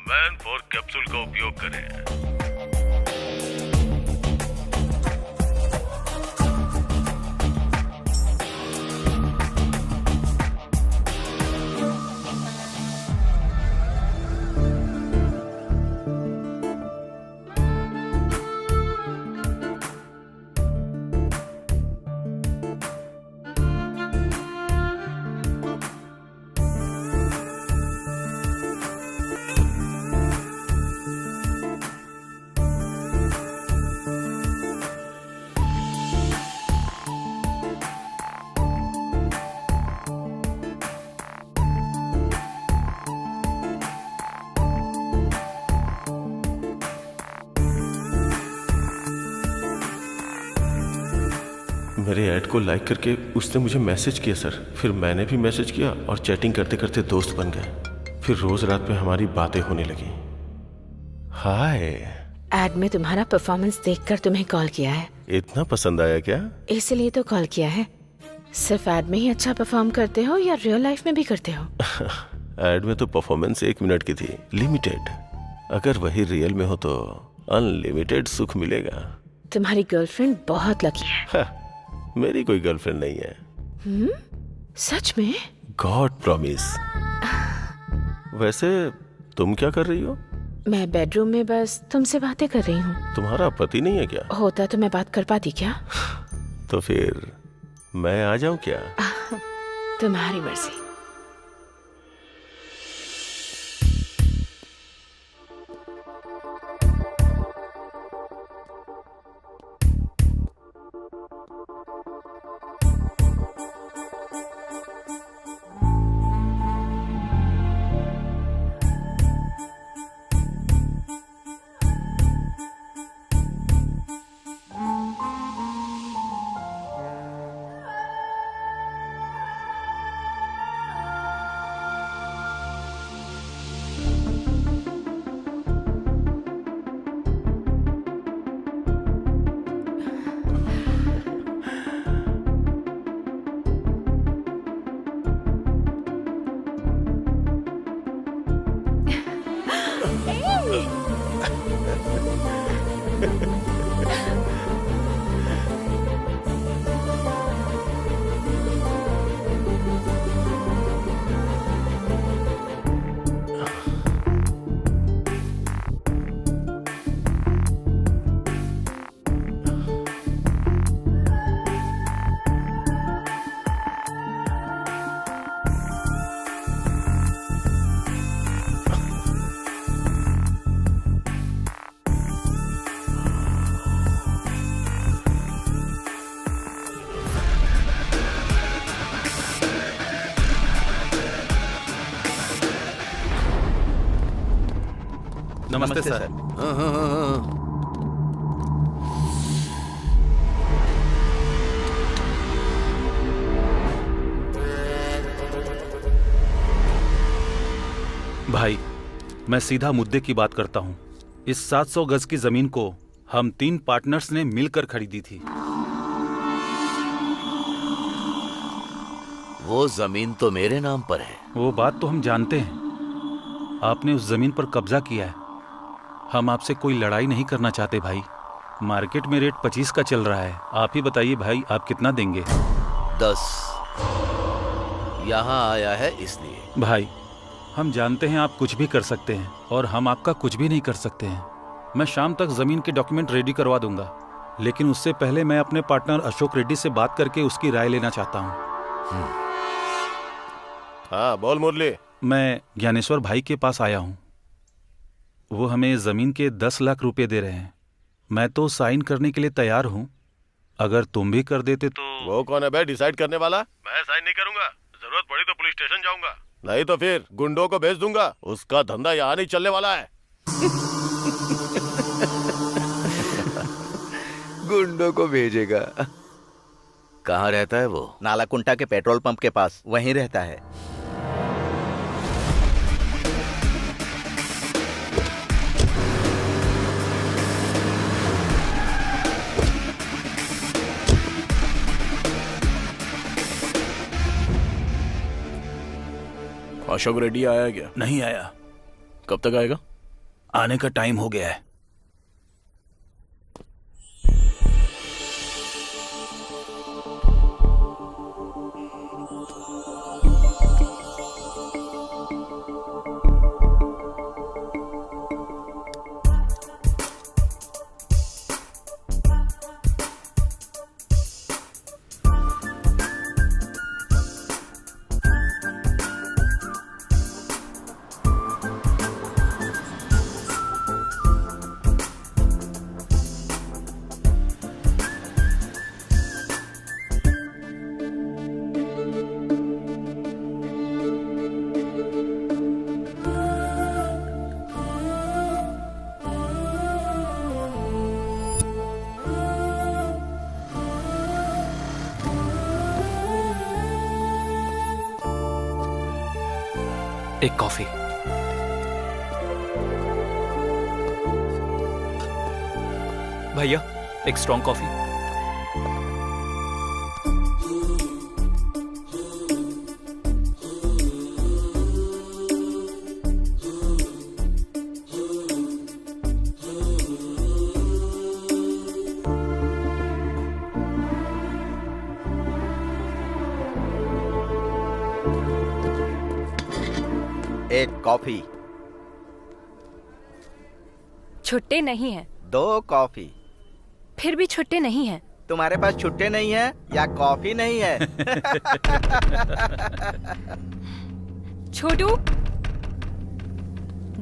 Man 4 capsule का उपयोग करें। मेरे ऐड को लाइक करके उसने मुझे मैसेज किया सर। फिर मैंने भी मैसेज किया और चैटिंग करते करते दोस्त बन गए। फिर रोज रात में हमारी बातें होने लगी। हाय। एड में तुम्हारा परफॉर्मेंस देखकर तुम्हें कॉल किया है। इतना पसंद आया क्या? इसलिए तो कॉल किया है। सिर्फ एड में ही अच्छा परफॉर्म करते हो या रियल लाइफ में भी करते हो? एड में तो परफॉर्मेंस 1 मिनट की थी, लिमिटेड। अगर वही रियल में हो तो अनलिमिटेड सुख मिलेगा। तुम्हारी गर्लफ्रेंड बहुत लकी है। मेरी कोई गर्लफ्रेंड नहीं है। सच में? God promise. वैसे तुम क्या कर रही हो? मैं बेडरूम में बस तुमसे बातें कर रही हूँ। तुम्हारा पति नहीं है क्या? होता तो मैं बात कर पाती क्या? तो फिर मैं आ जाऊं क्या? तुम्हारी मर्जी। नमस्ते सर। हाँ। भाई, मैं सीधा मुद्दे की बात करता हूँ। इस 700 गज की जमीन को हम 3 पार्टनर्स ने मिलकर खरीदी थी। वो जमीन तो मेरे नाम पर है। वो बात तो हम जानते हैं। आपने उस जमीन पर कब्जा किया है। हम आपसे कोई लड़ाई नहीं करना चाहते भाई। मार्केट में रेट 25 का चल रहा है। आप ही बताइए भाई, आप कितना देंगे? 10। यहाँ आया है इसलिए। भाई, हम जानते हैं आप कुछ भी कर सकते हैं और हम आपका कुछ भी नहीं कर सकते हैं। मैं शाम तक जमीन के डॉक्यूमेंट रेडी करवा दूंगा, लेकिन उससे पहले मैं अपने पार्टनर अशोक रेड्डी से बात करके उसकी राय लेना चाहता हूँ। हाँ बोल मुरली। मैं ज्ञानेश्वर भाई के पास आया हूँ। वो हमें जमीन के 10 लाख रुपए दे रहे हैं। मैं तो साइन करने के लिए तैयार हूँ। अगर तुम भी कर देते तो। वो कौन है बे डिसाइड करने वाला? मैं साइन नहीं करूंगा। जरूरत पड़ी तो पुलिस स्टेशन जाऊंगा, नहीं तो फिर गुंडों को भेज दूंगा। उसका धंधा यहाँ नहीं चलने वाला है। गुंडों को भेजेगा? कहाँ रहता है वो? नालाकुंटा के पेट्रोल पंप के पास, वहीं रहता है। अशोक रेड्डी आया क्या? नहीं आया। कब तक आएगा? आने का टाइम हो गया है। एक कॉफी। भैया एक स्ट्रॉन्ग कॉफी। एक कॉफी। छुट्टे नहीं हैं। 2 कॉफी। फिर भी छुट्टे नहीं हैं। तुम्हारे पास छुट्टे नहीं है या कॉफी नहीं है? छोटू,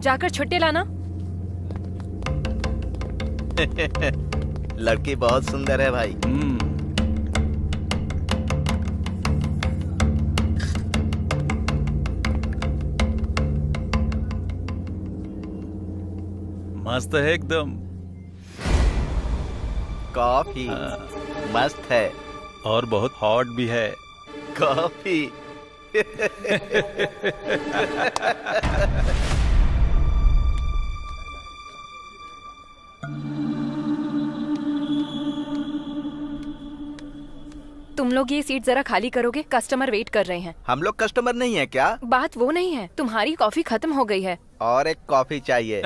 जाकर छुट्टे लाना। लड़की बहुत सुंदर है भाई। मस्त है एकदम। कॉफी मस्त है और बहुत हॉट भी है। कॉफी। तुम लोग ये सीट जरा खाली करोगे? कस्टमर वेट कर रहे हैं। हम लोग कस्टमर नहीं है क्या? बात वो नहीं है, तुम्हारी कॉफी खत्म हो गई है। और एक कॉफी चाहिए।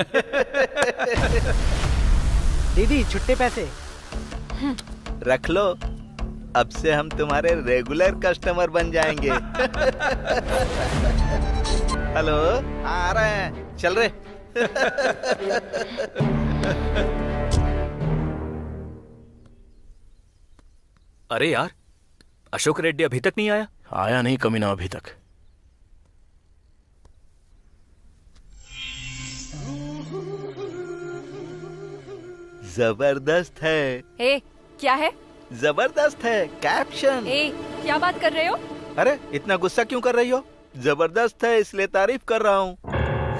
दीदी छुट्टे पैसे रख लो, अब से हम तुम्हारे रेगुलर कस्टमर बन जाएंगे। हेलो, आ रहे हैं, चल रहे। अरे यार, अशोक रेड्डी अभी तक नहीं आया। आया नहीं कमीना अभी तक। जबरदस्त है। ए, क्या है? जबरदस्त है कैप्शन। ए, क्या बात कर रहे हो? अरे इतना गुस्सा क्यों कर रही हो? जबरदस्त है इसलिए तारीफ कर रहा हूँ।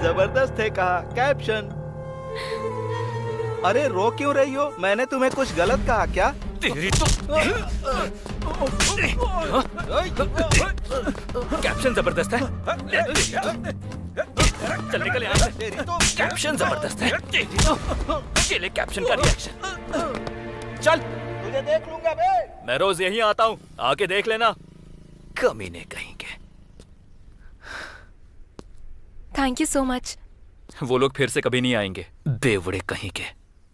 जबरदस्त है कहा कैप्शन। अरे रो क्यों रही हो? मैंने तुम्हें कुछ गलत कहा क्या? तेरी तो कैप्शन जबरदस्त है। चल निकल यहाँ से। तेरी तो कैप्शन जबरदस्त है। तेरी तो चले कैप्शन का रिएक्शन। चल, तुझे देख लूंगा बे। मैं रोज यहीं आता हूँ, आके देख लेना। कमीने कहीं के। Thank you so much. वो लोग फिर से कभी नहीं आएंगे, बेवड़े कहीं के।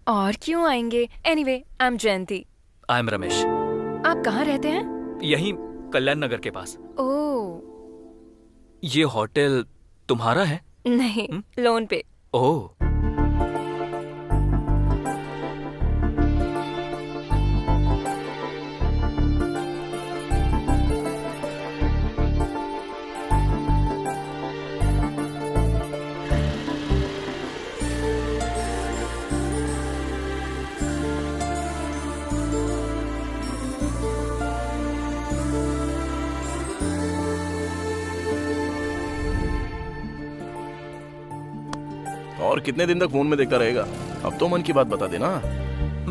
और क्यों आएंगे? Anyway, I am Jayanti. I am Ramesh. आप कहाँ रहते हैं? यहीं कल्याण नगर के पास। ओह ये होटल तुम्हारा है? नहीं, लोन पे। ओह, और कितने दिन तक फोन में देखता रहेगा? अब तो मन की बात बता देना।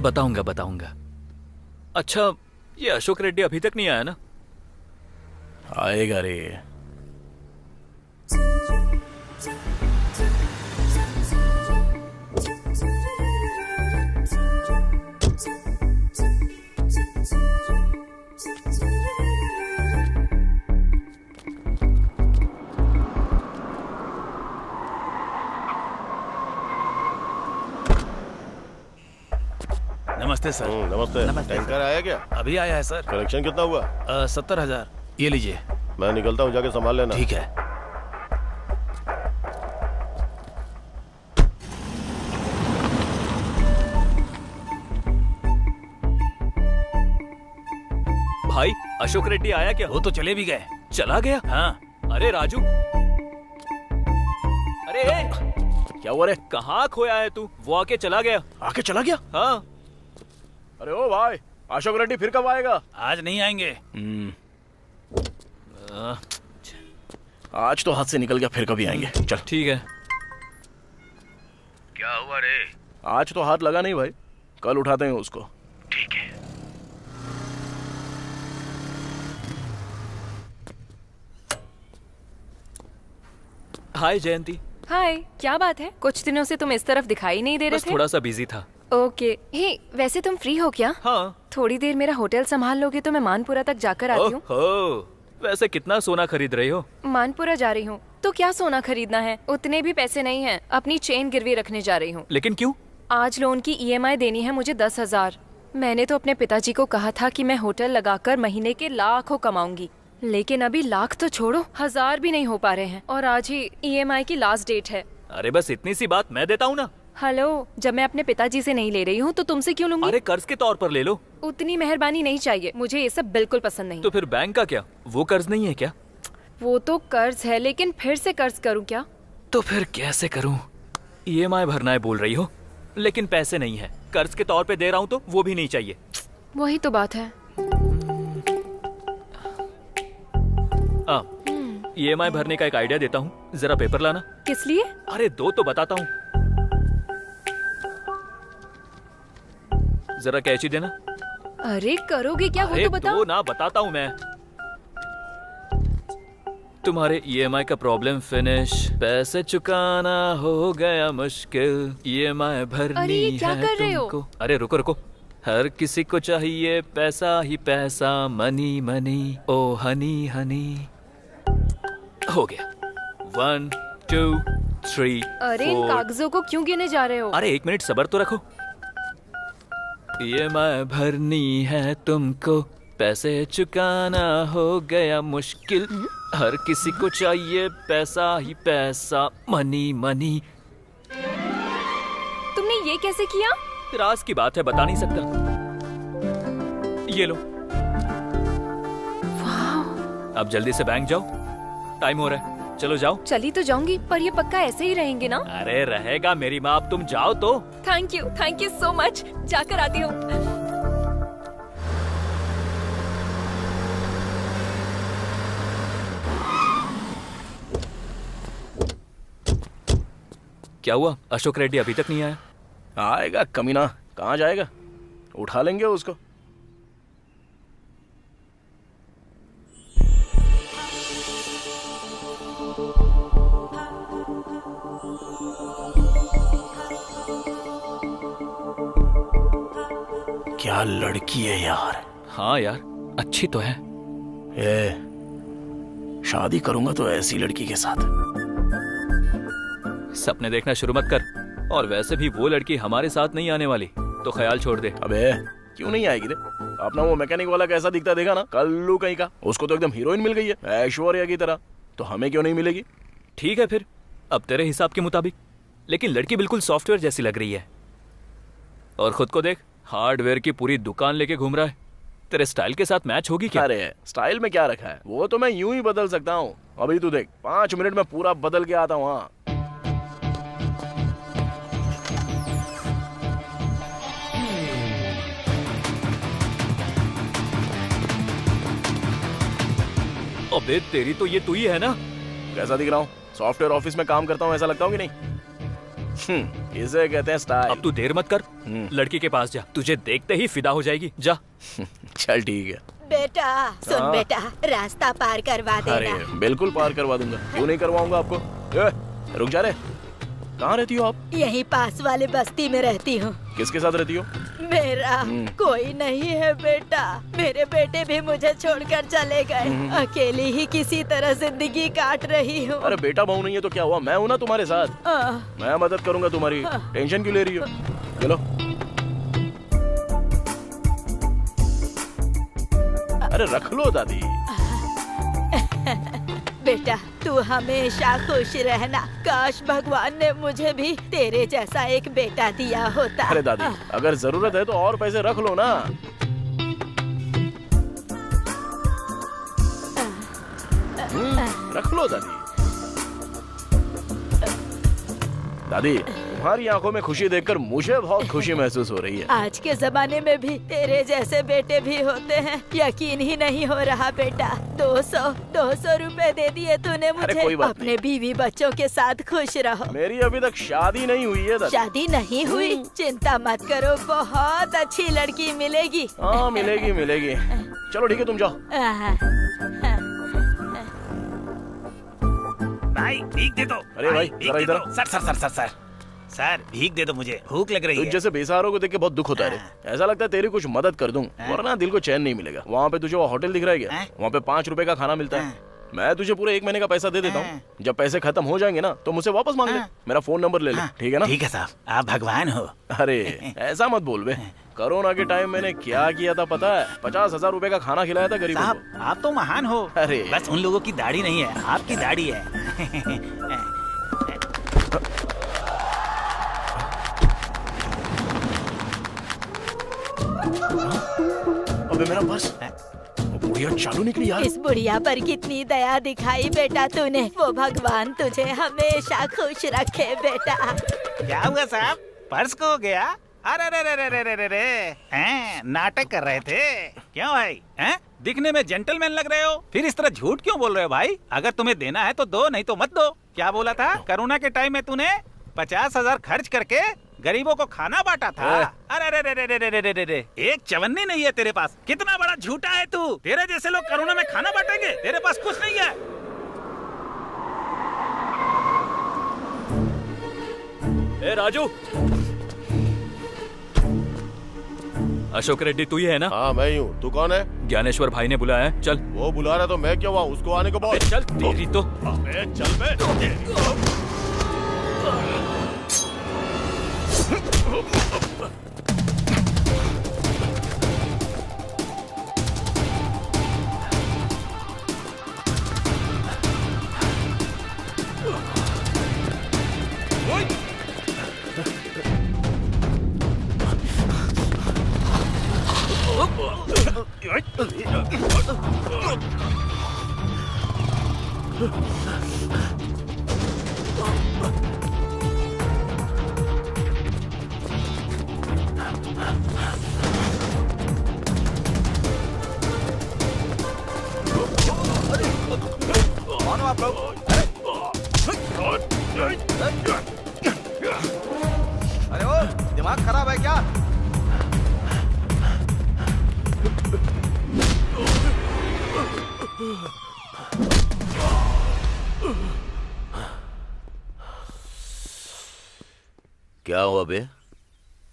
बताऊंगा बताऊंगा। अच्छा, ये अशोक रेड्डी अभी तक नहीं आया ना? आएगा रे। नमस्ते सर। नमस्ते। टैंकर आया क्या? अभी आया है सर। कलेक्शन कितना हुआ? 70,000। ये लीजिए। मैं निकलता हूँ, जाके संभाल लेना। ठीक है। भाई अशोक रेड्डी आया क्या? वो तो चले भी गए। चला गया? हाँ। अरे राजू, अरे क्या हुआ रे? कहाँ खोया है तू? वो आके चला गया। आके चला गया? हाँ। अरे ओ भाई, अशोक रेड्डी फिर कब आएगा? आज नहीं आएंगे। आज तो हाथ से निकल गया, फिर कभी आएंगे। चल ठीक है। क्या हुआ रे? आज तो हाथ लगा नहीं भाई, कल उठाते हैं उसको। ठीक है। हाय जयंती। हाय, क्या बात है? कुछ दिनों से तुम इस तरफ दिखाई नहीं दे रहे बस थे। थोड़ा सा बिजी था। ओके। हे, वैसे तुम फ्री हो क्या? हाँ। थोड़ी देर मेरा होटल संभाल लोगे तो मैं मानपुरा तक जाकर आती हूँ। ओहो, वैसे कितना सोना खरीद रही हो? मानपुरा जा रही हूँ तो क्या सोना खरीदना है, उतने भी पैसे नहीं हैं। अपनी चेन गिरवी रखने जा रही हूँ। लेकिन क्यों? आज लोन की EMI देनी है मुझे 10,000। मैंने तो अपने पिताजी को कहा था कि मैं होटल लगाकर महीने के लाखों कमाऊंगी, लेकिन अभी लाख तो छोड़ो, 1000 भी नहीं हो पा रहे हैं। और आज ही EMI की लास्ट डेट है। अरे बस इतनी सी बात, मैं देता हूँ ना। हेलो, जब मैं अपने पिताजी से नहीं ले रही हूँ तो तुमसे क्यों लूंगी? अरे कर्ज के तौर पर ले लो। उतनी मेहरबानी नहीं चाहिए, मुझे ये सब बिल्कुल पसंद नहीं। तो फिर बैंक का क्या? वो कर्ज नहीं है क्या? वो तो कर्ज है, लेकिन फिर से कर्ज करूँ क्या? तो फिर कैसे करूँ? EMI भरना है बोल रही हो, लेकिन पैसे नहीं है। कर्ज के तौर पे दे रहा हूँ तो वो भी नहीं चाहिए। वही तो बात है। EMI भरने का एक आइडिया देता हूँ, जरा पेपर लाना। किस लिए? अरे दो तो बताता हूँ। जरा कैची देना। अरे करोगे क्या, वो अरे तो बताओ। दो ना, बताता हूँ मैं। तुम्हारे EMI का प्रॉब्लम फिनिश, पैसे चुकाना हो गया मुश्किल, EMI भरनी अरे ये क्या है कर रहे हो? तुमको। अरे रुको रुको, हर किसी को चाहिए पैसा ही पैसा, मनी मनी ओ हनी हनी। हो गया। 1 2 3 अरे इन 4। कागजों को क्यों गिने जा रहे हो? अरे 1 मिनट सब्र तो रखो। EMI भरनी है तुमको, पैसे चुकाना हो गया मुश्किल, हर किसी को चाहिए पैसा ही पैसा, मनी मनी। तुमने ये कैसे किया? राज की बात है, बता नहीं सकता। ये लो। अब जल्दी से बैंक जाओ, टाइम हो रहा है। चलो जाओ। चली तो जाऊंगी, पर ये पक्का ऐसे ही रहेंगे ना? अरे रहेगा मेरी माँ, अब तुम जाओ तो। Thank you so much. जाकर आती हूँ। क्या हुआ? अशोक रेड्डी अभी तक नहीं आया? आएगा कमीना, कहाँ जाएगा? उठा लेंगे उसको। क्या लड़की है यार। हाँ यार, अच्छी तो है। शादी करूंगा तो ऐसी लड़की के साथ। सपने देखना शुरू मत कर। और वैसे भी वो लड़की हमारे साथ नहीं आने वाली, तो ख्याल छोड़ दे। अबे क्यों नहीं आएगी रे? अपना वो मैकेनिक वाला कैसा दिखता देखा ना, कल्लू कहीं का। उसको तो एकदम हीरोइन मिल गई है, ऐश्वर्या की तरह। तो हमें क्यों नहीं मिलेगी? ठीक है फिर, अब तेरे हिसाब के मुताबिक। लेकिन लड़की बिल्कुल सॉफ्टवेयर जैसी लग रही है। और खुद को देख, हार्डवेयर की पूरी दुकान लेके घूम रहा है। तेरे स्टाइल के साथ मैच होगी क्या? अरे स्टाइल में क्या रखा है, वो तो मैं यूं ही बदल सकता हूँ। अभी तू देख, 5 मिनट में पूरा बदल के आता हूँ। हाँ अबे तेरी तो ये तू ही है ना? कैसा दिख रहा हूँ? सॉफ्टवेयर ऑफिस में काम करता हूँ ऐसा लगता हूँ कि नहीं? इसे कहते हैं स्टाइल। अब तू देर मत कर, लड़की के पास जा, तुझे देखते ही फिदा हो जाएगी। जा। चल ठीक है। बेटा सुन बेटा, रास्ता पार करवा देना। अरे बिल्कुल पार करवा दूंगा, क्यों नहीं करवाऊंगा आपको। रुक जा रे, कहाँ रहती हो आप? यहीं पास वाले बस्ती में रहती हूँ। किसके साथ रहती हो? मेरा कोई नहीं है बेटा, मेरे बेटे भी मुझे छोड़कर चले गए। अकेली ही किसी तरह जिंदगी काट रही हूँ। अरे बेटा बहू नहीं है तो क्या हुआ, मैं हूँ ना तुम्हारे साथ। मैं मदद करूंगा तुम्हारी, टेंशन क्यों ले रही हो? चलो। अरे रख लो दादी। बेटा तू हमेशा खुश रहना। काश भगवान ने मुझे भी तेरे जैसा एक बेटा दिया होता। अरे दादी, अगर जरूरत है तो और पैसे रख लो ना। रख लो दादी। दादी, तुम्हारी आंखों में खुशी देखकर मुझे बहुत खुशी महसूस हो रही है। आज के जमाने में भी तेरे जैसे बेटे भी होते हैं, यकीन ही नहीं हो रहा बेटा। 200 रुपए दे दिए तूने मुझे। कोई बात अपने बीवी बच्चों के साथ खुश रहो। मेरी अभी तक शादी नहीं हुई है दादी। शादी नहीं हुई? चिंता मत करो, बहुत अच्छी लड़की मिलेगी। हाँ मिलेगी मिलेगी। चलो ठीक है, तुम जाओ। भाई भीख दे दो। अरे भाई जरा इधर। Sir sir sir sir sir sir भीख दे दो, मुझे भूख लग रही तुझ है। जैसे बेसहारों को देख के बहुत दुख होता है रे। ऐसा लगता है तेरी कुछ मदद कर दूं, वरना दिल को चैन नहीं मिलेगा। वहाँ पे तुझे वो होटल दिख रहा है क्या? वहाँ पे 5 रुपए का खाना मिलता है। मैं तुझे पूरे 1 महीने का पैसा दे देता हूँ। जब पैसे खत्म हो जाएंगे ना तो मुझसे वापस मांग ले। मेरा फोन नंबर ले ले, ठीक है ना? ठीक है साहब, आप भगवान हो। अरे ऐसा मत बोल बे। कोरोना के टाइम मैंने क्या किया था पता है? 50,000 रुपए का खाना खिलाया था गरीबों साहब को। आप तो महान हो। अरे बस उन लोगों की दाढ़ी नहीं है, आपकी दाढ़ी है। अबे मेरा पर्स, वो बुढ़िया चालू निकली यार। इस बुढ़िया पर कितनी दया दिखाई बेटा तूने। वो भगवान तुझे हमेशा खुश रखे बेटा। क्या हुआ साहब, पर्स खो हो गया? अरे रे रे रे रे रे रे रे हैं, नाटक कर रहे थे क्यों भाई? हैं, दिखने में जेंटलमैन लग रहे हो, फिर इस तरह झूठ क्यों बोल रहे हो भाई? अगर तुम्हें देना है तो दो, नहीं तो मत दो। क्या बोला था? कोरोना के टाइम में तूने 50,000 खर्च करके गरीबों को खाना बांटा था। अरे रे रे रे रे रे रे रे रे, एक चवन्नी नहीं है तेरे पास। कितना बड़ा झूठा है तू। तेरे जैसे लोग कोरोना में खाना बांटेंगे? तेरे पास कुछ नहीं है। ए राजू, अशोक रेड्डी तू ही है ना? हाँ मैं ही हूँ। तू कौन है? ज्ञानेश्वर भाई ने बुलाया है, चल। वो बुला रहा तो मैं क्या हुआ? उसको आने को बोल। चल तेरी तो। अबे चल बे। कौन हो आप लोग? अरे ओ, दिमाग खराब है क्या? क्या हुआ बे?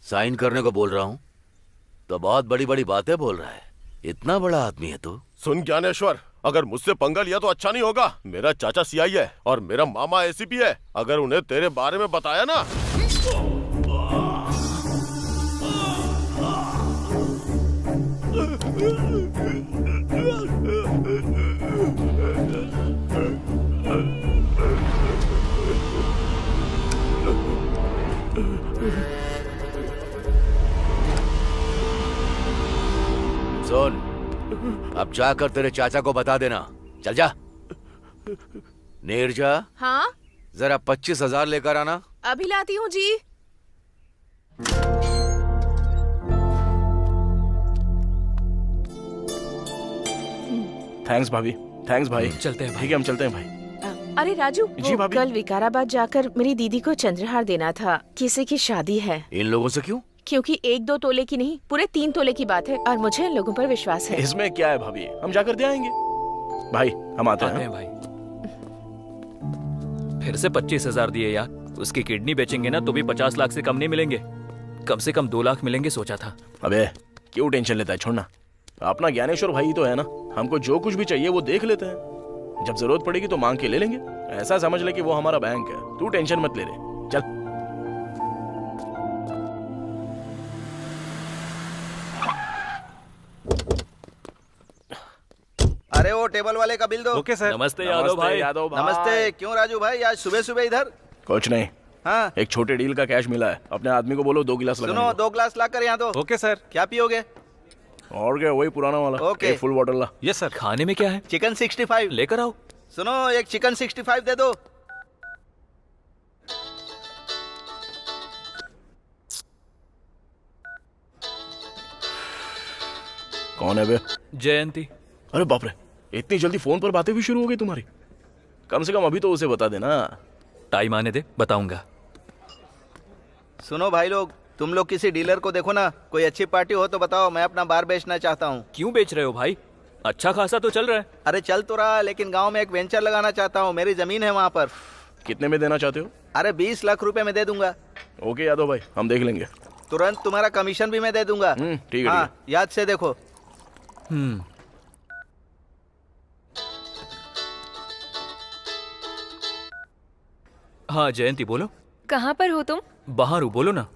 साइन करने को बोल रहा हूँ तो बहुत बड़ी बड़ी बातें बोल रहा है। इतना बड़ा आदमी है तू। सुन ज्ञानेश्वर, अगर मुझसे पंगा लिया तो अच्छा नहीं होगा। मेरा चाचा सीआई है और मेरा मामा एसीपी है। अगर उन्हें तेरे बारे में बताया ना। सुन, अब जाकर तेरे चाचा को बता देना। चल जा। नीरजा, हाँ जरा 25,000 लेकर आना। अभी लाती हूँ जी। थैंक्स भाभी, थैंक्स भाई। चलते हैं भाई। ठीक है, हम चलते हैं भाई। अरे राजू, जी वो भाभी। कल विकाराबाद जाकर मेरी दीदी को चंद्रहार देना था। किसी की शादी है। इन लोगों से क्यों? क्योंकि 1-2 तोले की नहीं, पूरे 3 तोले की बात है और मुझे इन लोगों पर विश्वास है। इसमें क्या है भाभी, हम जाकर दे आएंगे। भाई हम आते हैं। भाई फिर से 25,000 दिए यार। उसकी किडनी बेचेंगे ना तो भी 50 लाख से कम नहीं मिलेंगे। कम से कम 2 लाख मिलेंगे सोचा था। अबे क्यों टेंशन लेता है, छोड़ना। अपना ज्ञानेश्वर भाई ही तो है ना। हमको जो कुछ भी चाहिए वो देख लेते हैं। जब जरूरत पड़ेगी तो मांग के ले लेंगे। ऐसा समझ ले कि वो हमारा बैंक है। तू टेंशन मत ले रहे। चल। अरे वो टेबल वाले का बिल दो। Okay sir. नमस्ते यादव भाई। यादव भाई। नमस्ते। क्यों राजू भाई आज सुबह सुबह इधर? कुछ नहीं, हाँ एक छोटे डील का कैश मिला है। अपने आदमी को बोलो 2 गिलास लगाने सुनो, को। 2 ग्लास ला कर यहाँ दो। Okay sir. क्या पियोगे? और क्या, वही पुराना वाला। ओके। एक फुल बॉटल ला। Yes sir. खाने में क्या है? चिकन 65 लेकर आओ। सुनो, एक चिकन 65 दे दो। कौन है बे? जयंती। अरे बाप रे, इतनी जल्दी फोन पर बातें भी शुरू हो गई तुम्हारी। कम से कम अभी तो उसे बता देना। टाइम आने दे, बताऊंगा। सुनो भाई लोग, तुम लोग किसी डीलर को देखो ना, कोई अच्छी पार्टी हो तो बताओ, मैं अपना बार बेचना चाहता हूँ। क्यों बेच रहे हो भाई? अच्छा खासा तो चल रहा है। अरे चल तो रहा, लेकिन गांव में एक वेंचर लगाना चाहता हूँ, मेरी जमीन है वहाँ पर। कितने में देना चाहते हो? अरे 20 लाख रुपए में दे दूंगा। ओके यादव भाई, हम देख लेंगे। तुरंत तुम्हारा कमीशन भी मैं दे दूंगा। ठीक है। हाँ, याद से देखो। हाँ जयंती बोलो। कहाँ पर हो तुम? बाहर हूँ, बोलो ना।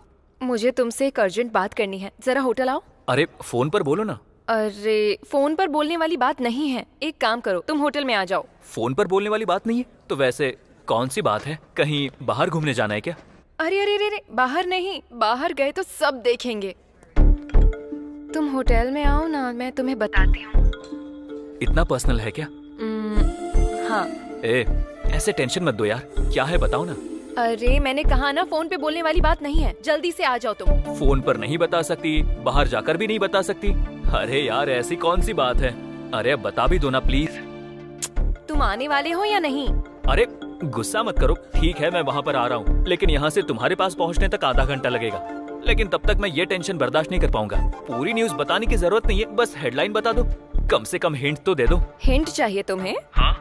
मुझे तुमसे एक अर्जेंट बात करनी है, जरा होटल आओ। अरे फोन पर बोलो ना। अरे फोन पर बोलने वाली बात नहीं है, एक काम करो, तुम होटल में आ जाओ। फोन पर बोलने वाली बात नहीं है तो वैसे कौन सी बात है? कहीं बाहर घूमने जाना है क्या? अरे अरे अरे, बाहर नहीं, बाहर गए तो सब देखेंगे। तुम होटल में आओ ना, मैं तुम्हें बताती हूँ। इतना पर्सनल है क्या? हाँ। ऐसे टेंशन मत दो यार, क्या है बताओ ना। अरे मैंने कहा ना, फोन पे बोलने वाली बात नहीं है, जल्दी से आ जाओ तुम। फोन पर नहीं बता सकती, बाहर जाकर भी नहीं बता सकती। अरे यार ऐसी कौन सी बात है? अरे अब बता भी दो ना प्लीज। तुम आने वाले हो या नहीं? अरे गुस्सा मत करो, ठीक है मैं वहाँ पर आ रहा हूँ, लेकिन यहाँ से तुम्हारे पास पहुँचने तक आधा घंटा लगेगा। लेकिन तब तक मैं ये टेंशन बर्दाश्त नहीं कर पाऊंगा। पूरी न्यूज बताने की जरूरत नहीं है, बस हेडलाइन बता दो, कम से कम हिंट तो दे दो। हिंट चाहिए तुम्हें? हाँ।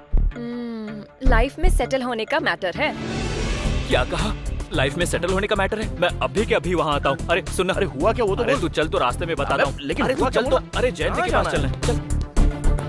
लाइफ में सेटल होने का मैटर है। क्या कहा? लाइफ में सेटल होने का मैटर है? मैं अभी के अभी वहाँ आता हूँ। अरे सुन ना। अरे हुआ क्या, वो तो अरे तू चल, तो रास्ते में बता रहा हूँ। लेकिन अरे तू चल तो। अरे जयंती के पास चलना है, चल।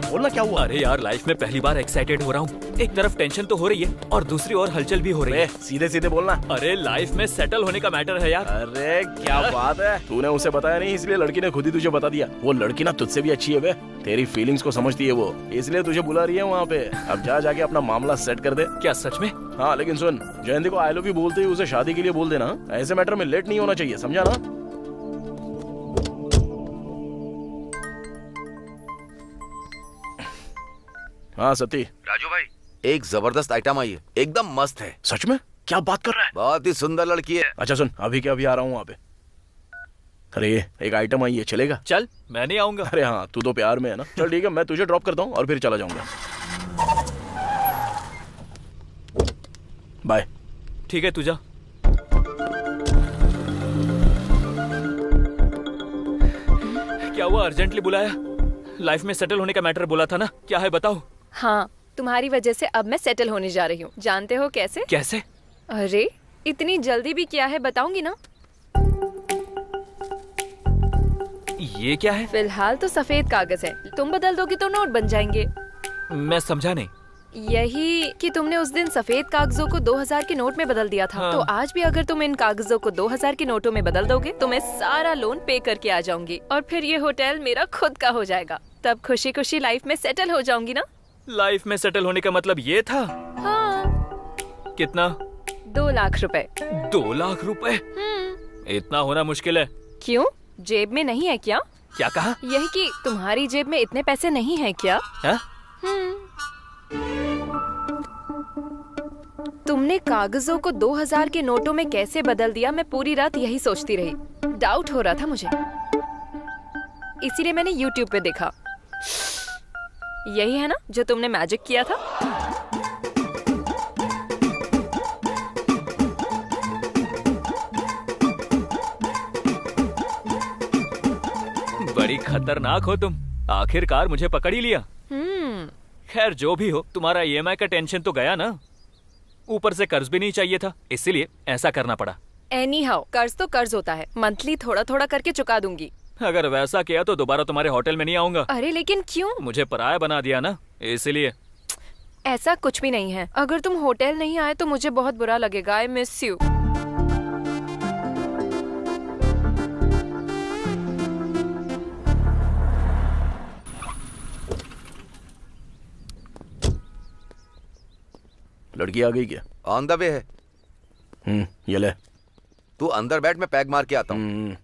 बोलना क्या हुआ? अरे यार लाइफ में पहली बार एक्साइटेड हो रहा हूँ। एक तरफ टेंशन तो हो रही है और दूसरी ओर हलचल भी हो रही है। सीधे सीधे बोलना। अरे लाइफ में सेटल होने का मैटर है यार। अरे क्या बात है, तूने उसे बताया नहीं, इसलिए लड़की ने खुद ही तुझे बता दिया। वो लड़की ना तुझसे भी अच्छी है बे, तेरी फीलिंग्स को समझती है वो, इसलिए तुझे बुला रही है वहाँ पे। अब जा जाके अपना मामला सेट कर दे। क्या सच में? हाँ लेकिन सुन, जयंती को आई लव यू बोलते ही उसे शादी के लिए बोल देना। ऐसे मैटर में लेट नहीं होना चाहिए, समझा ना? हाँ सती। राजू भाई, एक जबरदस्त आइटम आई है, एकदम मस्त है। सच में? क्या बात कर रहा है? बहुत ही सुंदर लड़की है। अच्छा सुन, अभी के अभी आ रहा हूँ वहाँ पे। अरे एक आइटम आई है, चलेगा? चल, मैं नहीं आऊंगा। अरे हाँ, तू तो प्यार में है ना। चल ठीक है, मैं तुझे ड्रॉप करता हूँ और फिर चला जाऊंगा। बाय। ठीक है, तू जा। क्या हुआ, अर्जेंटली बुलाया? लाइफ में सेटल होने का मैटर बोला था ना, क्या है बताओ। हाँ, तुम्हारी वजह से अब मैं सेटल होने जा रही हूँ। जानते हो कैसे? कैसे? अरे इतनी जल्दी भी क्या है, बताऊंगी ना। ये क्या है? फिलहाल तो सफेद कागज है, तुम बदल दोगे तो नोट बन जाएंगे। मैं समझा नहीं। यही कि तुमने उस दिन सफेद कागजों को 2000 के नोट में बदल दिया था। हाँ। तो आज भी अगर तुम इन कागजों को 2000 के नोटों में बदल दोगे तो मैं सारा लोन पे करके आ जाऊंगी और फिर ये होटल मेरा खुद का हो जाएगा। तब खुशी खुशी लाइफ में सेटल हो जाऊंगी ना। लाइफ में सेटल होने का मतलब ये था? हाँ। कितना? 2 लाख रुपए। 2 लाख रुपए? इतना होना मुश्किल है। क्यों, जेब में नहीं है क्या? क्या कहा? यही कि तुम्हारी जेब में इतने पैसे नहीं है क्या? है? तुमने कागजों को 2000 के नोटों में कैसे बदल दिया, मैं पूरी रात यही सोचती रही। डाउट हो रहा था मुझे, इसीलिए मैंने YouTube पे देखा। यही है ना जो तुमने मैजिक किया था? बड़ी खतरनाक हो तुम, आखिरकार मुझे पकड़ ही लिया। खैर जो भी हो, तुम्हारा EMI का टेंशन तो गया ना। ऊपर से कर्ज भी नहीं चाहिए था, इसीलिए ऐसा करना पड़ा। एनीहाउ, कर्ज तो कर्ज होता है, मंथली थोड़ा थोड़ा करके चुका दूंगी। अगर वैसा किया तो दोबारा तुम्हारे होटल में नहीं आऊंगा। अरे लेकिन क्यों? मुझे पराया बना दिया ना, इसलिए। ऐसा कुछ भी नहीं है, अगर तुम होटल नहीं आए तो मुझे बहुत बुरा लगेगा। I miss you. लड़की आ गई क्या? ऑन द वे है। ये ले। तू अंदर बैठ, मैं पैक मार के आता हूँ।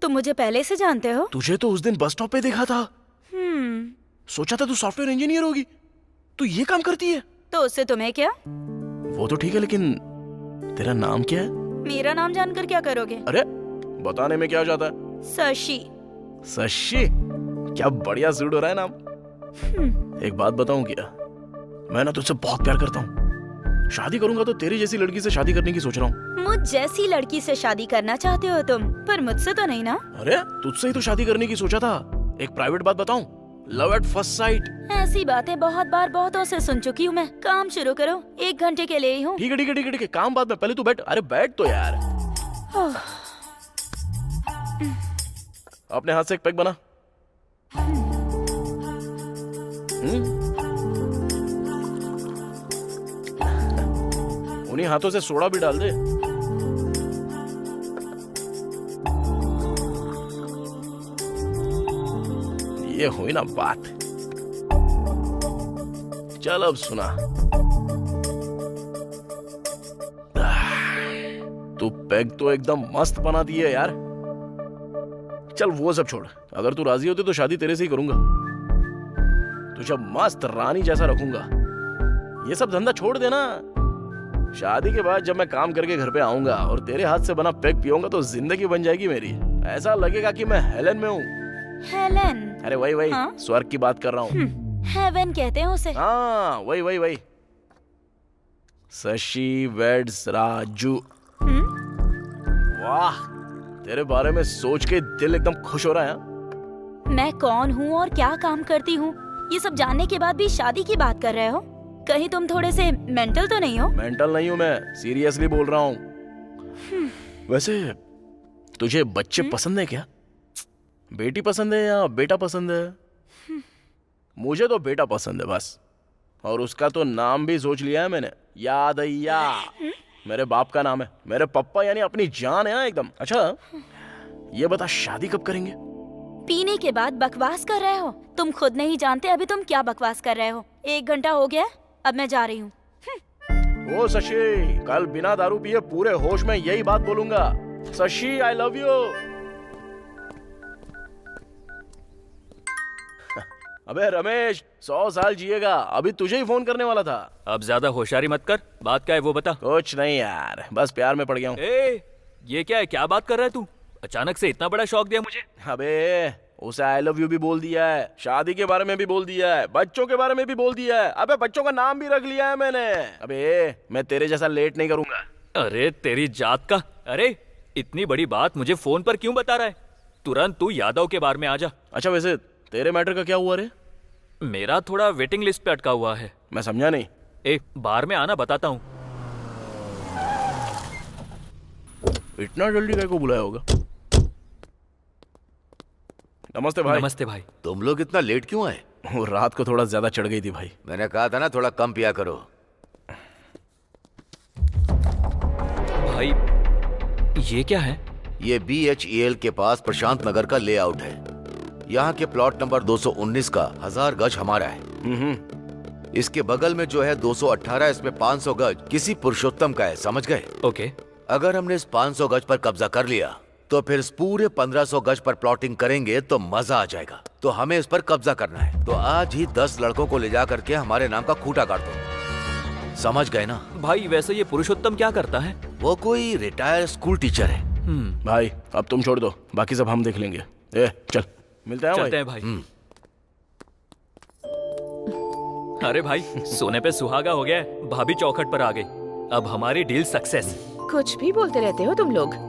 तुम मुझे पहले से जानते हो? तुझे तो उस दिन बस स्टॉप पे देखा था। सोचा था तू सॉफ्टवेयर इंजीनियर होगी। तू ये काम करती है? तो उससे तुम्हें क्या? वो तो ठीक है, लेकिन तेरा नाम क्या है? मेरा नाम जानकर क्या करोगे? अरे बताने में क्या जाता है? शशि। शशि? क्या बढ़िया सूट हो रहा है नाम। एक बात बताऊं क्या, मैं ना तुझसे बहुत प्यार करता हूँ। शादी करूंगा तो तेरी जैसी लड़की से शादी करने की सोच रहा हूँ। मुझ जैसी लड़की से शादी करना चाहते हो तुम, पर मुझसे तो नहीं ना? अरे तुझसे ही तो शादी करने की सोचा था। एक प्राइवेट बात बताऊं, लव एट फर्स्ट साइट। ऐसी बातें बहुत बार बहुतों से सुन चुकी हूँ मैं। काम शुरू करो, 1 घंटे के लिए ही हूँ। ठीक है ठीक है ठीक है ठीक है, काम बाद में, पहले तू बैठ। अरे बैठ तो यार। अपने हाथ से एक पैक बना। उन्हीं हाथों से सोडा भी डाल दे। ये हुई ना बात। चल अब सुना, तू पैग तो एकदम मस्त बना दी है यार। चल वो सब छोड़, अगर तू राजी होती तो शादी तेरे से ही करूंगा। तुझे मस्त रानी जैसा रखूंगा। ये सब धंधा छोड़ देना। शादी के बाद जब मैं काम करके घर पे आऊंगा और तेरे हाथ से बना पैग पीऊंगा तो जिंदगी बन जाएगी मेरी। ऐसा लगेगा कि मैं हेलन में हूँ। हेलन? अरे वही हाँ? स्वर्ग की बात कर रहा हूँ। हेवन कहते हैं उसे। हाँ वही। शशि वेड्स राजू। वाह, तेरे बारे में सोच के दिल एकदम खुश हो रहा है। मैं कौन हूँ और क्या काम करती हूँ, ये सब जानने के बाद भी शादी की बात कर रहे हो? कहीं तुम थोड़े से मेंटल तो नहीं हो? मेंटल नहीं हूँ मैं, सीरियसली बोल रहा हूँ। वैसे तुझे बच्चे पसंद है क्या? बेटी पसंद है या बेटा पसंद है? मुझे तो बेटा पसंद है बस। और उसका तो नाम भी सोच लिया है मैंने, यादయ్యా। मेरे बाप का नाम है। मेरे पप्पा यानी अपनी जान है ना एकदम। अच्छा ये बता, शादी कब करेंगे? पीने के बाद बकवास कर रहे हो? तुम खुद नहीं जानते अभी तुम क्या बकवास कर रहे हो। 1 घंटा हो गया, अब मैं जा रही हूँ। ओ शशि, कल बिना दारू पिए पूरे होश में यही बात बोलूंगा। शशि आई लव यू। अबे रमेश, 100 साल जिएगा। अभी तुझे ही फोन करने वाला था। अब ज्यादा होशियारी मत कर। बात क्या है वो बता। कुछ नहीं यार, बस प्यार में पड़ गया हूँ। ये क्या है, क्या बात कर रहा है तू? अचानक से इतना बड़ा शौक दिया मुझे। अबे उसे आई लव यू भी बोल दिया है, शादी के बारे में भी बोल दिया है, बच्चों के बारे में भी बोल दिया है। अबे बच्चों का नाम भी रख लिया है मैंने। अबे मैं तेरे जैसा लेट नहीं करूंगा। अरे तेरी जात का। अरे इतनी बड़ी बात मुझे फोन पर क्यों बता रहा है? तुरंत तू यादव के बारे में आ जा। अच्छा वैसे तेरे मैटर का क्या हुआ रे? मेरा थोड़ा वेटिंग लिस्ट पे अटका हुआ है। मैं समझा नहीं। बार में आना, बताता हूँ। इतना जल्दी क्या को बुलाया होगा? नमस्ते भाई। नमस्ते भाई। तुम लोग इतना लेट क्यों आए? वो रात को थोड़ा ज्यादा चढ़ गई थी भाई। मैंने कहा था ना थोड़ा कम पिया करो। भाई ये क्या है? ये BHEL के पास प्रशांत नगर का लेआउट है। यहाँ के प्लॉट नंबर 219 का 1000 गज हमारा है। इसके बगल में जो है 218, इसमें 500 गज किसी पुरुषोत्तम का है, समझ गए? ओके। अगर हमने इस 500 गज पर कब्जा कर लिया तो फिर इस पूरे 1500 गज पर प्लॉटिंग करेंगे तो मजा आ जाएगा। तो हमें इस पर कब्जा करना है। तो आज ही 10 लड़कों को ले जा करके हमारे नाम का खूंटा काट दो, समझ गए ना? भाई वैसे ये पुरुषोत्तम क्या करता है? वो कोई रिटायर्ड स्कूल टीचर है। भाई अब तुम छोड़ दो, बाकी सब हम देख लेंगे। चल मिलते हैं चलते हैं भाई। अरे भाई सोने पे सुहागा हो गया। भाभी चौखट पर आ गई। अब हमारी डील सक्सेस। कुछ भी बोलते रहते हो तुम लोग।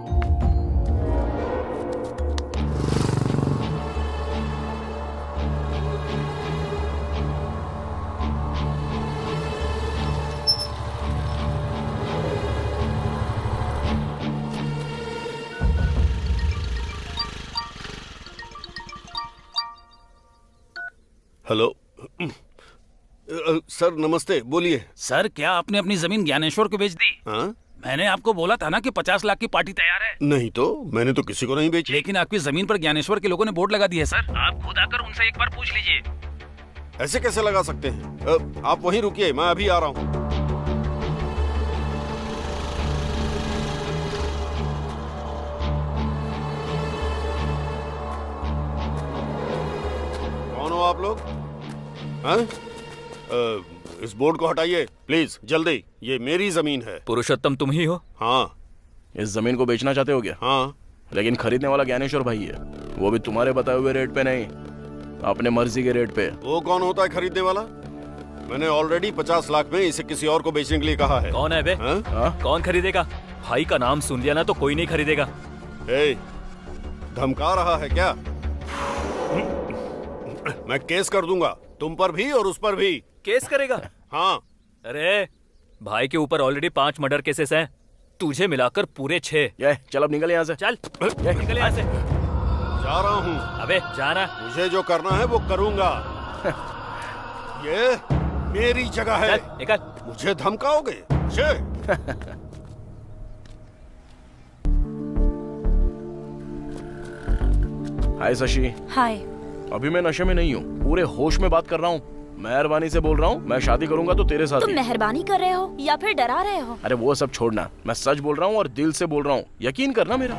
हेलो सर, नमस्ते, बोलिए। सर, क्या आपने अपनी जमीन ज्ञानेश्वर को बेच दी? हाँ? मैंने आपको बोला था ना कि 50 लाख की पार्टी तैयार है। नहीं तो, मैंने तो किसी को नहीं बेची। लेकिन आपकी जमीन पर ज्ञानेश्वर के लोगों ने बोर्ड लगा दी है सर। आप खुद आकर उनसे एक बार पूछ लीजिए। ऐसे कैसे लगा सकते हैं? आप वहीं रुकिए, मैं अभी आ रहा हूँ। कौन हो आप लोग? हाँ? इस बोर्ड को हटाइए प्लीज, जल्दी। ये मेरी जमीन है। पुरुषोत्तम तुम ही हो? हाँ। इस जमीन को बेचना चाहते हो क्या? हाँ। लेकिन खरीदने वाला ज्ञानेश्वर भाई है, वो भी तुम्हारे बताए हुए रेट पे नहीं, अपने मर्जी के रेट पे। वो कौन होता है खरीदने वाला? मैंने ऑलरेडी 50 लाख में इसे किसी और को बेचने के लिए कहा है। कौन है बे? कौन खरीदेगा? भाई का नाम सुन लिया ना तो कोई नहीं खरीदेगा। धमका रहा है क्या? मैं केस कर दूंगा, तुम पर भी और उस पर भी। केस करेगा? हाँ। अरे भाई के ऊपर ऑलरेडी 5 मर्डर केसेस हैं, तुझे मिलाकर पूरे 6। चल अब निकल यहाँ से। चल निकल यहाँ से। जा रहा हूँ। अबे जाना। मुझे जो करना है वो करूंगा। ये मेरी जगह है। चल निकल। मुझे धमकाओगे? हाय शशि। हाय। अभी मैं नशे में नहीं हूँ, पूरे होश में बात कर रहा हूँ। मेहरबानी से बोल रहा हूँ, मैं शादी करूंगा तो तेरे साथ। तुम मेहरबानी कर रहे हो या फिर डरा रहे हो? अरे वो सब छोड़ना, मैं सच बोल रहा हूँ और दिल से बोल रहा हूँ, यकीन करना मेरा।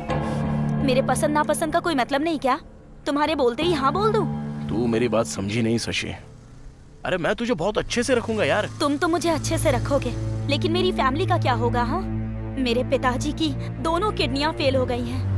मेरे पसंद नापसंद का कोई मतलब नहीं क्या? तुम्हारे बोलते ही हाँ बोल दूं? तू मेरी बात समझी नहीं शशि। अरे मैं तुझे बहुत अच्छे से रखूंगा यार। तुम तो मुझे अच्छे से रखोगे, लेकिन मेरी फैमिली का क्या होगा? हाँ, मेरे पिताजी की दोनों किडनियां फेल हो गई हैं।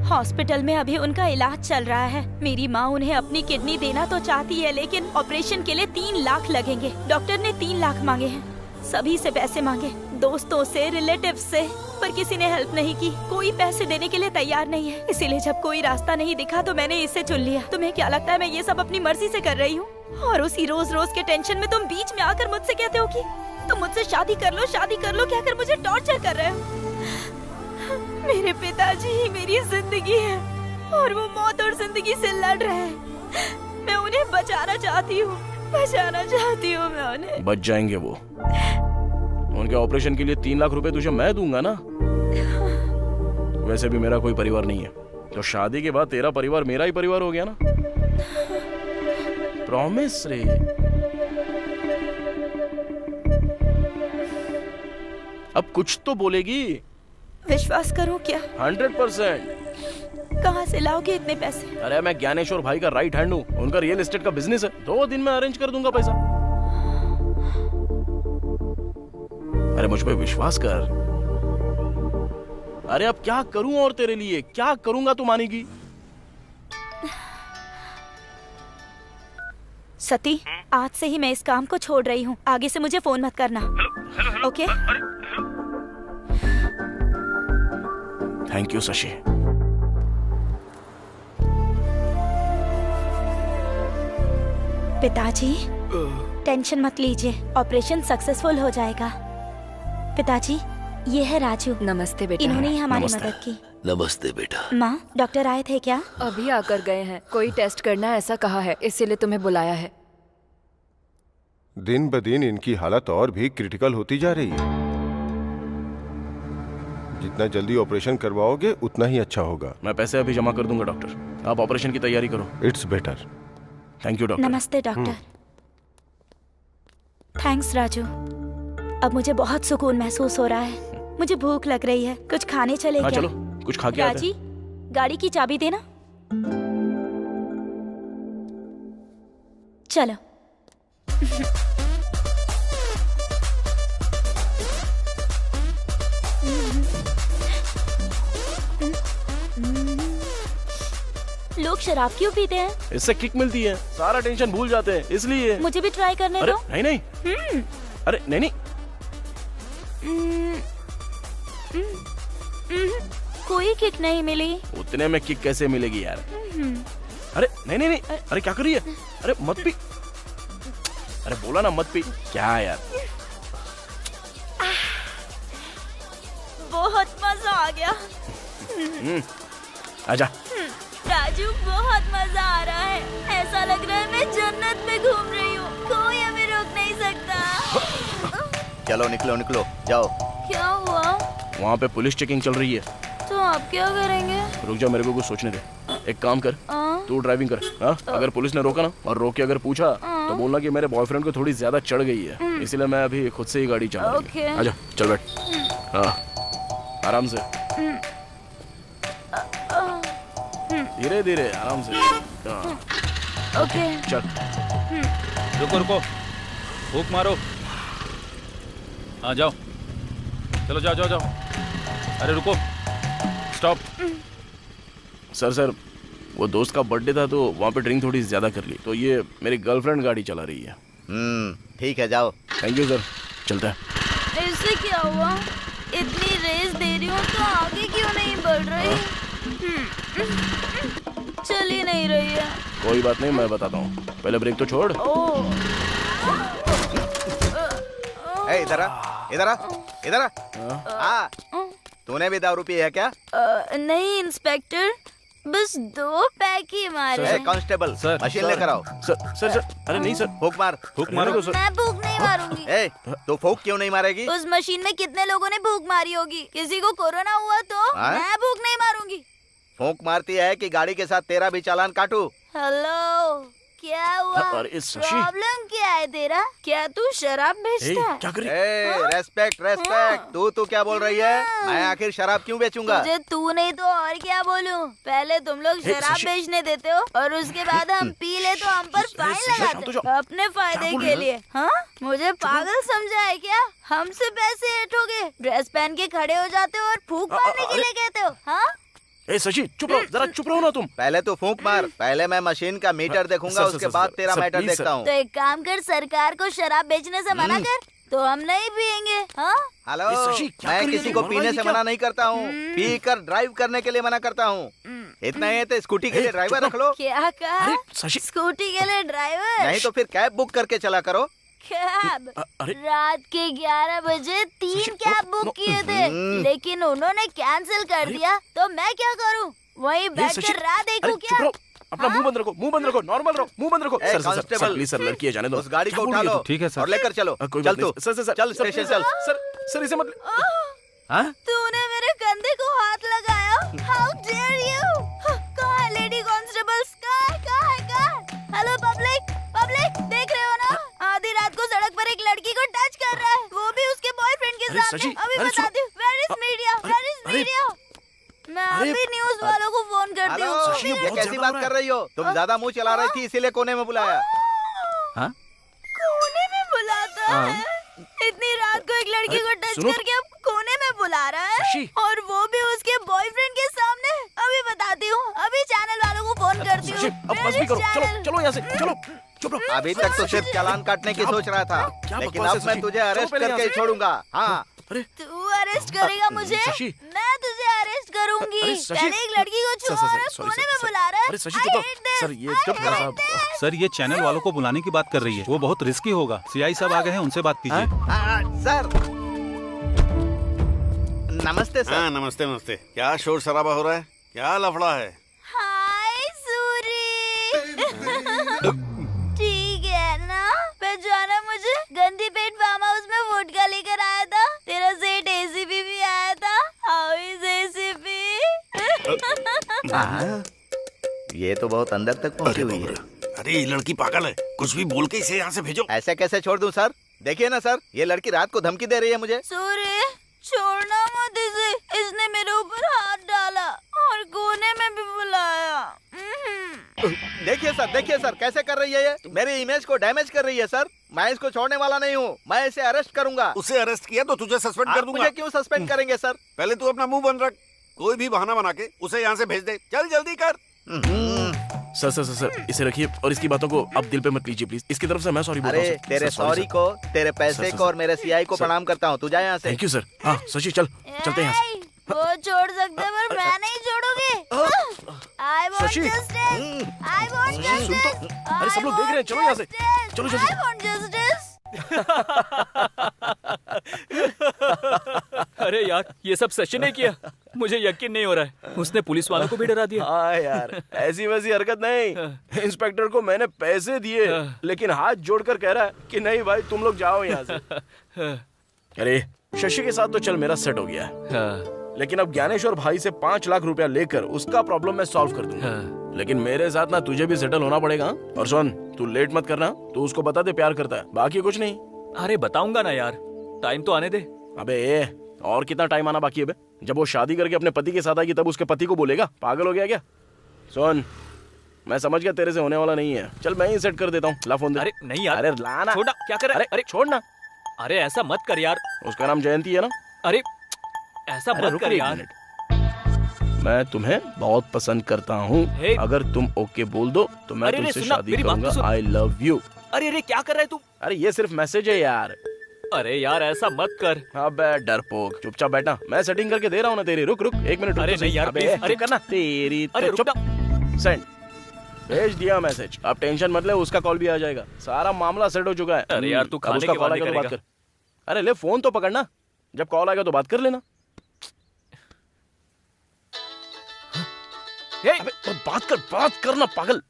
हॉस्पिटल में अभी उनका इलाज चल रहा है। मेरी माँ उन्हें अपनी किडनी देना तो चाहती है, लेकिन ऑपरेशन के लिए 3 लाख लगेंगे। डॉक्टर ने 3 लाख मांगे हैं, सभी से पैसे मांगे, दोस्तों से, रिलेटिव्स से, पर किसी ने हेल्प नहीं की। कोई पैसे देने के लिए तैयार नहीं है। इसीलिए जब कोई रास्ता नहीं दिखा तो मैंने इसे चुन लिया। तुम्हें क्या लगता है मैं ये सब अपनी मर्जी से कर रही हूँ? और उसी रोज रोज के टेंशन में तुम बीच में आकर मुझसे कहते हो कि तुम मुझसे शादी कर लो, शादी कर लो, कहकर मुझे टॉर्चर कर रहे हो। मेरे पिताजी ही मेरी जिंदगी है और वो मौत और जिंदगी से लड़ रहे हैं। मैं उन्हें बचाना चाहती हूँ, बचाना चाहती हूँ मैं उन्हें। बच जाएंगे वो। उनके ऑपरेशन के लिए 3 लाख रुपए तुझे मैं दूंगा ना। वैसे भी मेरा कोई परिवार नहीं है, तो शादी के बाद तेरा परिवार मेरा ही परिवार हो गया ना। प्रॉमिस रे। अब कुछ तो बोलेगी। विश्वास करो क्या? 100%। कहाँ से लाओगे इतने पैसे? अरे मैं ज्ञानेश्वर भाई का राइट हैंड हूँ, उनका रियल एस्टेट का बिजनेस है। 2 दिन में अरेंज कर दूंगा पैसा। अरे मुझ पे विश्वास कर। अरे अब क्या करूं और तेरे लिए क्या करूंगा तू मानेगी? सती, आज से ही मैं इस काम को छोड़ रही हूँ। आगे से मुझे फोन मत करना। ओके? Thank you Shashi. पिताजी, टेंशन मत लीजिए, ऑपरेशन सक्सेसफुल हो जाएगा। पिताजी, ये है राजू। नमस्ते बेटा। इन्होंने ही हमारी मदद की। नमस्ते बेटा। माँ, डॉक्टर आए थे क्या? अभी आकर गए हैं, कोई टेस्ट करना ऐसा कहा है, इसीलिए तुम्हें बुलाया है। दिन ब दिन इनकी हालत और भी क्रिटिकल होती जा रही है। जितना जल्दी ऑपरेशन करवाओगे उतना ही अच्छा होगा। मैं पैसे अभी जमा कर दूंगा डॉक्टर, आप ऑपरेशन की तैयारी करो। It's better. Thank you doctor. नमस्ते डॉक्टर। थैंक्स राजू। अब मुझे बहुत सुकून महसूस हो रहा है। मुझे भूख लग रही है, कुछ खाने चले क्या? चलो कुछ खा के आते हैं। राजी, गाड़ी की चाबी देना। चलो। लोग शराब क्यों पीते हैं? इससे किक मिलती है, सारा टेंशन भूल जाते हैं, इसलिए। मुझे भी ट्राई करने अरे दो। नहीं नहीं। अरे नहीं नहीं। कोई किक नहीं मिली। उतने में किक कैसे मिलेगी यार? अरे नहीं नहीं नहीं। अरे क्या कर रही है? अरे मत पी। अरे बोला ना मत पी। क्या यार? बहुत मजा आ गया। आजा। राजू। जीजू बहुत मजा आ रहा है। ऐसा लग रहा है मैं जन्नत में घूम रही हूँ। कोई हमें रोक नहीं सकता। चलो निकलो निकलो जाओ। क्या हुआ? वहाँ पे पुलिस चेकिंग चल रही है। तो आप क्या करेंगे? रुक जा, मेरे को कुछ सोचने दे। एक काम कर, तू ड्राइविंग कर। हाँ, अगर पुलिस ने रोका ना और रोक के अगर पूछा तो बोलना कि मेरे बॉयफ्रेंड को थोड़ी ज्यादा चढ़ गई है, इसलिए मैं अभी खुद से ही गाड़ी चला रही हूँ। आजा, चल बैठ। हाँ, आराम से, धीरे धीरे, आराम से। ओके। चल। रुको रुको, फूक मारो। हाँ जाओ, चलो जाओ जाओ जाओ। अरे रुको, स्टॉप। सर वो दोस्त का बर्थडे था तो वहाँ पे ड्रिंक थोड़ी ज्यादा कर ली, तो ये मेरी गर्लफ्रेंड गाड़ी चला रही है। ठीक है जाओ। थैंक यू सर, चलता है। इससे क्या हुआ? इतनी रेस दे रही हूँ तो आगे क्यों नहीं बढ़ रही? चल ही नहीं रही है। कोई बात नहीं, मैं बताता हूँ, पहले ब्रेक तो छोड़। इधर आ, इधर आ, इधर आ। तूने भी दारू पी है क्या? नहीं इंस्पेक्टर, बस 2 पैक ही मारे। कांस्टेबल, मशीन लेकर आओ। सर, अरे नहीं सर, फूक मार। फूक मारो सर। मैं फूक नहीं मारूंगी। तो फूक क्यों नहीं मारेगी? उस मशीन में कितने लोगों ने फूक मारी होगी? किसी को कोरोना हुआ तो मैं फूक नहीं मारूंगी। फूक मारती है कि गाड़ी के साथ तेरा भी चालान काटू? हेलो, क्या हुआ? प्रॉब्लम क्या है तेरा? क्या तू शराब बेचता है? क्या कर रही? Respect respect. तू क्या बोल रही है? मैं आखिर शराब क्यों बेचूंगा? तुझे तू नहीं तो और क्या बोलूं? पहले तुम लोग शराब बेचने देते हो और उसके बाद हम पी ले तो हम पर फाइन लगाते हो अपने फायदे के लिए। हाँ, मुझे पागल समझा है क्या? हमसे पैसे ऐठोगे, ड्रेस पहन के खड़े हो जाते हो और फूंक मारने के लिए कहते हो? हाँ, शशि चुप रहो, जरा चुप रहो ना तुम। पहले तो फूंक मार, पहले मैं मशीन का मीटर देखूंगा, उसके बाद तेरा मैटर देखता हूँ। तो एक काम कर, सरकार को शराब बेचने से मना कर, तो हम नहीं पियेंगे। हाँ, हेलो, मैं किसी को पीने से मना नहीं करता हूँ, पी कर ड्राइव करने के लिए मना करता हूँ। इतना ही है तो स्कूटी के लिए ड्राइवर रख लो। क्या कहा? स्कूटी के लिए ड्राइवर? नहीं तो फिर कैब बुक करके चला करो। कैब? रात के 11 बजे 3 कैब बुक किए थे, लेकिन उन्होंने कैंसिल कर दिया, तो मैं क्या करूं? वहीं बैठकर राह देखूं क्या? अपना मुंह बंद रखो, नॉर्मल रहो, मुंह बंद रखो। सर प्लीज सर, लड़की है, जाने दो। उस गाड़ी को उठा लो। ठीक है सर, और लेकर चलो। चल तू, चल स्टेशन चल। सर इसे मत। तूने मेरे कंधे को हाथ लगाया। How dare you? कहाँ है लेडी कांस्टेबल्स? कहाँ है? हेलो पब्लिक, देख रहे हो ना? आधी रात को सड़क पर एक लड़की को टच कर रहा है, वो भी उसके बॉयफ्रेंड के साथ। अभी बताती हूँ। Where is media? मैं अभी न्यूज वालों को फोन करती हूँ। ये कैसी बात कर रही हो? तुम ज्यादा मुंह चला रही थी, इसीलिए कोने में बुलाया। कोने में बुलाता है? इतनी रात को एक लड़की को टच करके अब कोने में बुला रहा है, और वो भी उसके बॉयफ्रेंड के सामने। अभी बताती हूँ, अभी चैनल वालों को फोन करती हूँ। अब बस भी करो, चलो यहाँ से, चलो चुप रहो। अभी तक तो सिर्फ चालान काटने की सोच रहा था, लेकिन अब मैं तुझे अरेस्ट करके ही छोड़ूंगा। हाँ, तू अरेस्ट करेगा मुझे? मैं तुझे अरेस्ट करूंगी। पहले एक लड़की को छुआ और कोने में बुला रहा है। सर ये चैनल वालों को बुलाने की बात कर रही है, वो बहुत रिस्की होगा। सीआई साहब आ गए हैं, उनसे बात कीजिए। सर नमस्ते सर। हाँ नमस्ते। क्या शोर शराबा हो रहा है? क्या लफड़ा है? हाय सूरी। ठीक है ना? पहचाना मुझे? गंदी पेट फार्म हाउस में वोडका लेकर आया था। तेरा सेठ एसीपी भी आया था। How is ACP? ये तो बहुत अंदर तक पहुंची हुई है। अरे ये लड़की पागल है, कुछ भी बोल के इसे यहाँ से भेजो। ऐसे कैसे छोड़ दूं सर? देखिए ना सर, ये लड़की रात को धमकी दे रही है मुझे। सूर्य, छोड़ना मत इसे। इसने मेरे ऊपर हाथ डाला और कोने में भी बुलाया। देखिए सर कैसे कर रही है ये? मेरी इमेज को डैमेज कर रही है सर। मैं इसको छोड़ने वाला नहीं हूँ, मैं इसे अरेस्ट करूंगा। उसे अरेस्ट किया तो तुझे सस्पेंड कर दूंगा। मुझे क्यों सस्पेंड करेंगे सर? पहले तू अपना मुंह बंद रख, कोई भी बहाना बना के उसे यहाँ से भेज दे। चल जल्दी कर। सर इसे रखिए और इसकी बातों को आप दिल पे मत लीजिए प्लीज। इसकी तरफ से मैं सॉरी बोलता हूँ। अरे तेरे सॉरी को, तेरे पैसे को और मेरे सीआई को प्रणाम करता हूँ। तू जा यहाँ से। Thank you sir. हाँ शशि चलते हैं यहाँ से। वो छोड़ सकते हैं पर मैं नहीं छोड़ूंगी। I want justice. I want justice. अरे सब लोग देख रहे हैं, चलो यहाँ से, चलो जल्दी। I want justice. अरे यार, ये सब सचिन ने किया। मुझे यकीन नहीं हो रहा है, उसने पुलिस वालों को भी डरा दिया। हाँ यार, ऐसी वैसी हरकत नहीं। इंस्पेक्टर को मैंने पैसे दिए, लेकिन हाथ जोड़कर कह रहा है कि नहीं भाई तुम लोग जाओ यहाँ से। अरे शशि के साथ तो चल मेरा सेट हो गया है, लेकिन अब ज्ञानेश्वर भाई से 5 लाख रुपया लेकर उसका प्रॉब्लम मैं सॉल्व कर दूंगा। लेकिन मेरे साथ ना तुझे भी सेटल होना पड़ेगा। और सुन, तू लेट मत करना, तू उसको बता दे प्यार करता है, बाकी कुछ नहीं। अरे बताऊंगा ना यार, टाइम तो आने दे। अबे और कितना टाइम आना बाकी है बे? जब वो शादी करके अपने पति के साथ आएगी तब उसके पति को बोलेगा? पागल हो गया क्या? सुन, मैं समझ गया तेरे से होने वाला नहीं है, चल मैं ही सेट कर देता हूँ। ला फोन दे। अरे नहीं यार, अरे लाना। छोड़ ना, क्या कर रहा है? अरे छोड़ना। अरे ऐसा मत कर यार। उसका नाम जयंती है ना? अरे ऐसा मत कर यार। मैं तुम्हें बहुत पसंद करता हूँ, अगर तुम ओके बोल दो तो मैं तुमसे शादी करूंगा। आई लव यू। अरे क्या कर रहा है तू? अरे ये सिर्फ मैसेज है यार। अरे यार ऐसा मत कर। अबे डरपोक, चुपचाप बैठना, मैं सेटिंग करके दे रहा हूँ ना तेरी। रुक 1 मिनट। अरे नहीं यार, अरे करना तेरी। अरे चुप। सेंड। भेज दिया मैसेज, अब टेंशन मत ले, उसका कॉल भी आ जाएगा। सारा मामला सेट हो चुका है। अरे यार तू खाने के बाद बात कर। अरे ले फोन तो पकड़ना, जब कॉल आएगा तो बात कर लेना। अबे बात करना पागल।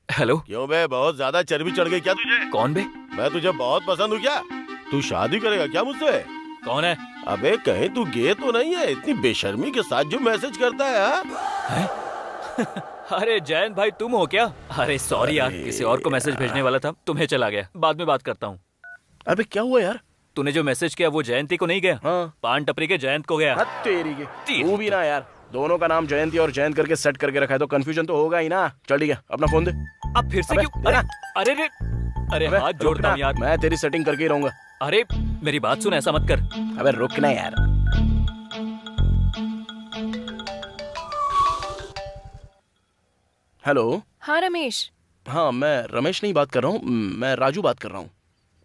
हेलो। क्यों बे, बहुत ज्यादा चर्बी चढ़ गई क्या तुझे? कौन बे? मैं तुझे बहुत पसंद हूँ क्या? तू शादी करेगा क्या मुझसे? कौन है? अबे कहीं तू गे तो नहीं है? इतनी बेशर्मी के साथ जो मैसेज करता है। अरे जयंत भाई तुम हो क्या? अरे सॉरी यार, किसी और को मैसेज भेजने वाला था, तुम्हें चला गया, बाद में बात करता हूँ। अबे क्या हुआ यार? तूने जो मैसेज किया वो जयंती को नहीं गया? हाँ। पान टपरी के जयंत को गया। तेरी के तू भी ना यार, दोनों का नाम जयंती और जयंत करके सेट करके रखा है तो कंफ्यूजन तो होगा ही ना। चल ठीक है, अपना फोन दे। अब फिर से क्यों? अरे हाथ जोड़ता हूँ यार, मैं तेरी सेटिंग करके ही रहूंगा। अरे मेरी बात सुन, ऐसा मत कर। अबे रुक ना यार। हेलो। हाँ रमेश। हाँ मैं रमेश नहीं बात कर रहा हूँ, मैं राजू बात कर रहा हूँ।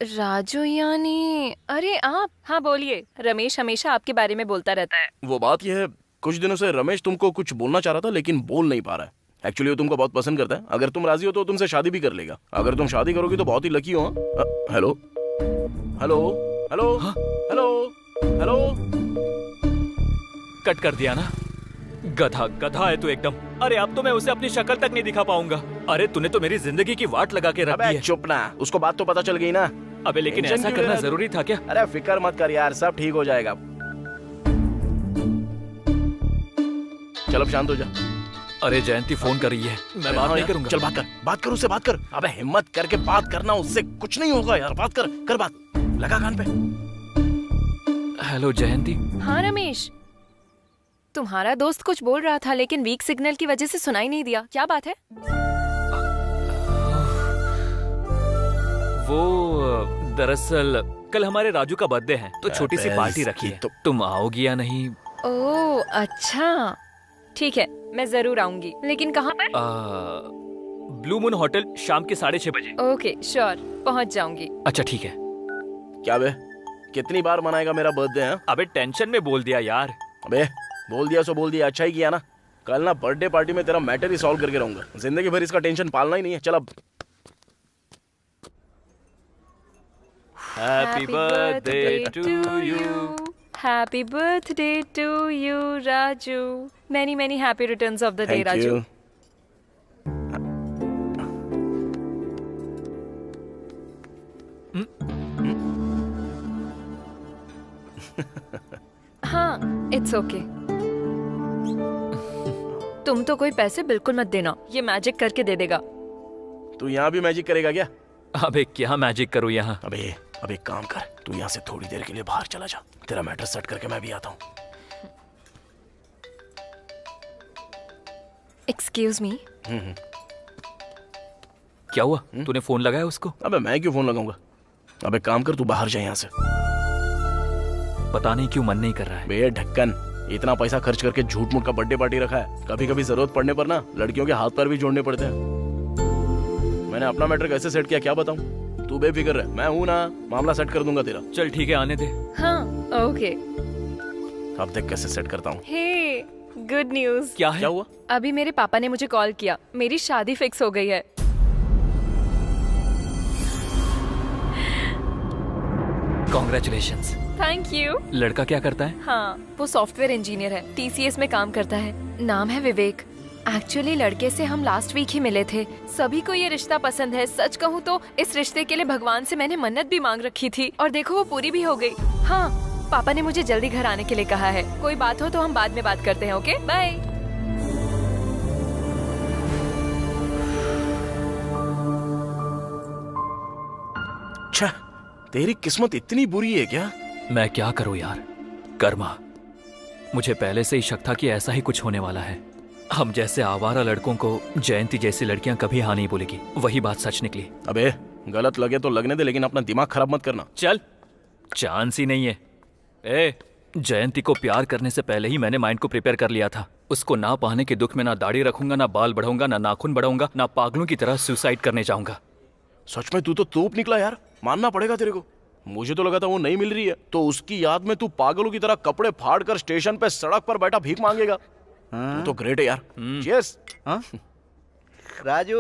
राजू यानी? अरे आप? हाँ बोलिए। रमेश हमेशा आपके बारे में बोलता रहता है। वो बात यह है, कुछ दिनों से रमेश तुमको कुछ बोलना चाह रहा था लेकिन बोल नहीं पा रहा है। एक्चुअली वो तुमको बहुत पसंद करता है, अगर तुम राजी हो तो तुमसे शादी भी कर लेगा। अगर तुम शादी करोगी तो बहुत ही लकी हो। Hello hello hello hello hello. Cut कर दिया ना? गधा है तू एकदम। अरे अब तो मैं उसे अपनी शक्ल तक नहीं दिखा पाऊंगा। अरे तूने तो मेरी जिंदगी की वाट लगा के रख दी है। चुप ना, उसको बात तो पता चल गई ना। अबे लेकिन ऐसा करना जरूरी था क्या? अरे फिक्र मत कर यार, सब ठीक हो जाएगा। चल अब शांत हो जा। अरे जयंती फोन कर रही है, मैं बात नहीं करूंगा। चल बात कर उससे बात कर। अबे हिम्मत करके बात करना, उससे कुछ नहीं होगा यार। बात कर बात, लगा कान पे। हेलो जयंती। हाँ रमेश, तुम्हारा दोस्त कुछ बोल रहा था लेकिन वीक सिग्नल की वजह से सुनाई नहीं दिया, क्या बात है? वो दरअसल कल हमारे राजू का बर्थडे है तो छोटी सी पार्टी रखी है, तुम आओगी या नहीं? ओह अच्छा, ठीक है मैं जरूर आऊंगी, लेकिन कहाँ पर? ब्लू मून होटल, शाम के 6:30 बजे। ओके श्योर, पहुँच जाऊंगी। अच्छा ठीक है। क्या बे, कितनी बार मनाएगा मेरा बर्थडे है? अबे टेंशन में बोल दिया यार। अबे बोल दिया सो बोल दिया, अच्छा ही किया ना। कल ना बर्थडे पार्टी में तेरा मैटर ही सॉल्व करके रहूंगा, जिंदगी भर इसका टेंशन पालना ही नहीं है। चल अब। Happy birthday to you. Happy birthday to you Raju. Many many happy returns of the day Raju. हाँ इट्स ओके। तुम तो कोई पैसे बिल्कुल मत देना, ये मैजिक करके दे देगा। तू यहाँ भी मैजिक करेगा क्या? अबे क्या मैजिक करूँ यहाँ? अबे एक काम कर, तू यहाँ से थोड़ी देर के लिए बाहर चला जा, तेरा मैटर सेट करके मैं भी आता हूँ। Excuse me. क्या हुआ? तूने फोन लगाया उसको? अबे मैं क्यों फोन लगाऊंगा? अबे काम कर, तू बाहर जा यहाँ से। पता नहीं क्यों मन नहीं कर रहा है। बे ढक्कन, इतना पैसा खर्च करके झूठ मूठ का बर्थडे पार्टी रखा है, कभी कभी जरूरत पड़ने पर ना लड़कियों के हाथ पैर भी जोड़ने पड़ते हैं। मैंने अपना मैटर कैसे सेट किया क्या बताऊं? तू बेफिक्र रह, मैं हूं ना, मामला सेट कर दूंगा तेरा। चल ठीक है, आने दे। हाँ ओके। अब देख कैसे सेट करता हूँ। हे गुड न्यूज। क्या है? क्या हुआ? अभी मेरे पापा ने मुझे कॉल किया, मेरी शादी फिक्स हो गई है। कॉन्ग्रेचुलेशंस। Thank you. लड़का क्या करता है? हाँ, वो सॉफ्टवेयर इंजीनियर है, TCS में काम करता है। नाम है विवेक। एक्चुअली लड़के से हम लास्ट वीक ही मिले थे। सभी को ये रिश्ता पसंद है। सच कहूँ तो इस रिश्ते के लिए भगवान से मैंने मन्नत भी मांग रखी थी और देखो वो पूरी भी हो गई। हाँ, पापा ने मुझे जल्दी घर आने के लिए कहा है। कोई बात हो तो हम बाद में बात करते हैं। Okay, bye. अच्छा, तेरी किस्मत इतनी बुरी है क्या? मैं क्या करूं यार, कर्मा। मुझे पहले से ही शक था कि ऐसा ही कुछ होने वाला है। हम जैसे आवारा लड़कों को जयंती जैसी लड़कियां कभी हाँ नहीं बोलेगी। वही बात सच निकली। अबे गलत लगे तो लगने दे, लेकिन अपना दिमाग खराब मत करना। चल, चांस ही नहीं है। ए, जयंती को प्यार करने से पहले ही मैंने माइंड को प्रिपेयर कर लिया था। उसको ना पाने के दुख में ना दाढ़ी रखूंगा, ना बाल बढ़ाऊंगा, ना नाखून बढ़ाऊंगा, ना पागलों की तरह सुसाइड करने जाऊंगा। सच में तू तो तोप निकला यार, मानना पड़ेगा तेरे को। मुझे तो लगा था वो नहीं मिल रही है तो उसकी याद में तू पागलों की तरह कपड़े फाड़ कर स्टेशन पे सड़क पर बैठा भीख मांगेगा। तू तो ग्रेट है यार। चीयर्स। राजू,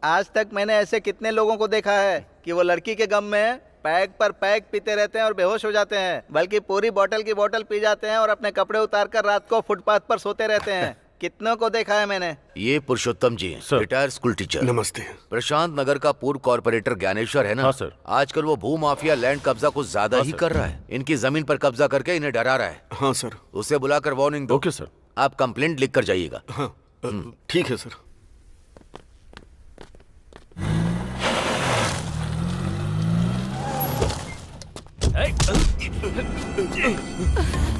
आज तक मैंने ऐसे कितने लोगों को देखा है कि वो लड़की के गम में पैग पर पैग पीते रहते हैं और बेहोश हो जाते हैं, बल्कि पूरी बोतल की बोतल पी जाते हैं और अपने कपड़े उतार कर रात को फुटपाथ पर सोते रहते हैं। कितनों को देखा है मैंने। ये पुरुषोत्तम जी हैं, रिटायर्ड स्कूल टीचर। नमस्ते। प्रशांत नगर का पूर्व कॉर्पोरेटर ज्ञानेश्वर है ना? हाँ सर। आजकल वो भू माफिया लैंड कब्जा कुछ ज्यादा ही कर रहा है। इनकी जमीन पर कब्जा करके इन्हें डरा रहा है। हाँ सर। उसे बुलाकर वार्निंग दो। Okay sir. आप कंप्लेंट लिख कर जाइएगा। हाँ ठीक है सर।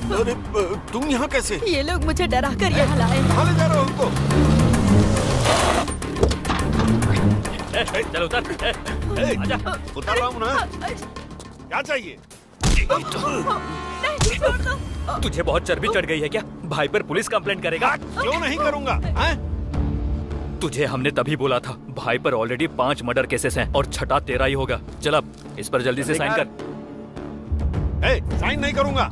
अरे तुम यहाँ कैसे? ये लोग मुझे डरा कर यहाँ लाए। कहाँ ले जा रहे हो उनको? चल उतर। आजा। उतार रहा हूँ ना। क्या चाहिए? तुझे बहुत चर्बी चढ़ गई है क्या? भाई पर पुलिस कंप्लेंट करेगा? क्यों नहीं करूँगा? तुझे हमने तभी बोला था। भाई पर ऑलरेडी 5 मर्डर केसेस हैं और छठा तेरा ही होगा। चल अब इस पर जल्दी से साइन कर। साइन नहीं करूँगा।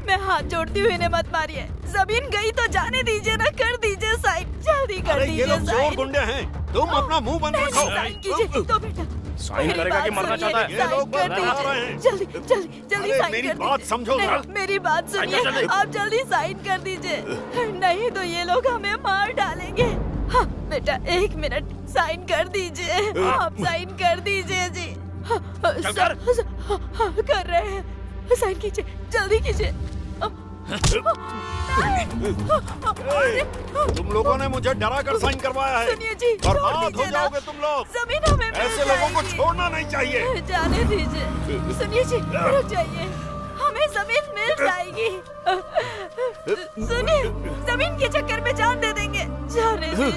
मैं हाथ जोड़ती हुई इन्हें मत मारिए। जमीन गई तो जाने दीजिए ना, कर दीजिए साइन, जल्दी कर दीजिए। ये लोग चोर गुंडे हैं, तुम अपना मुंह बंद रखो। साइन कीजिए तो बेटा। साइन करेगा कि मरना चाहता है? ये लोग बदला रहे हैं। जल्दी जल्दी जल्दी साइन मेरी कर बात दीजिए। समझो नहीं, जरा। मेरी बात सुनिए, आप जल्दी साइन कर दीजिए, नहीं तो ये लोग हमें मार डालेंगे। हाँ बेटा, 1 मिनट, साइन कर दीजिए। आप साइन कर दीजिए जी। कर रहे हैं, साइन कीजिए, जल्दी कीजिए। तुम लोगों ने मुझे डरा कर साइन करवाया है। सुनिए जी, बर्बाद हो जाओगे तुम लोग। जमीन हमें मिल ऐसे लोगों को जाएगी। छोड़ना नहीं चाहिए। जाने दीजिए। सुनिए जी, रुक जाइए, हमें जमीन मिल जाएगी। सुनिए, जमीन के चक्कर में जान दे देंगे, जाने दीजिए।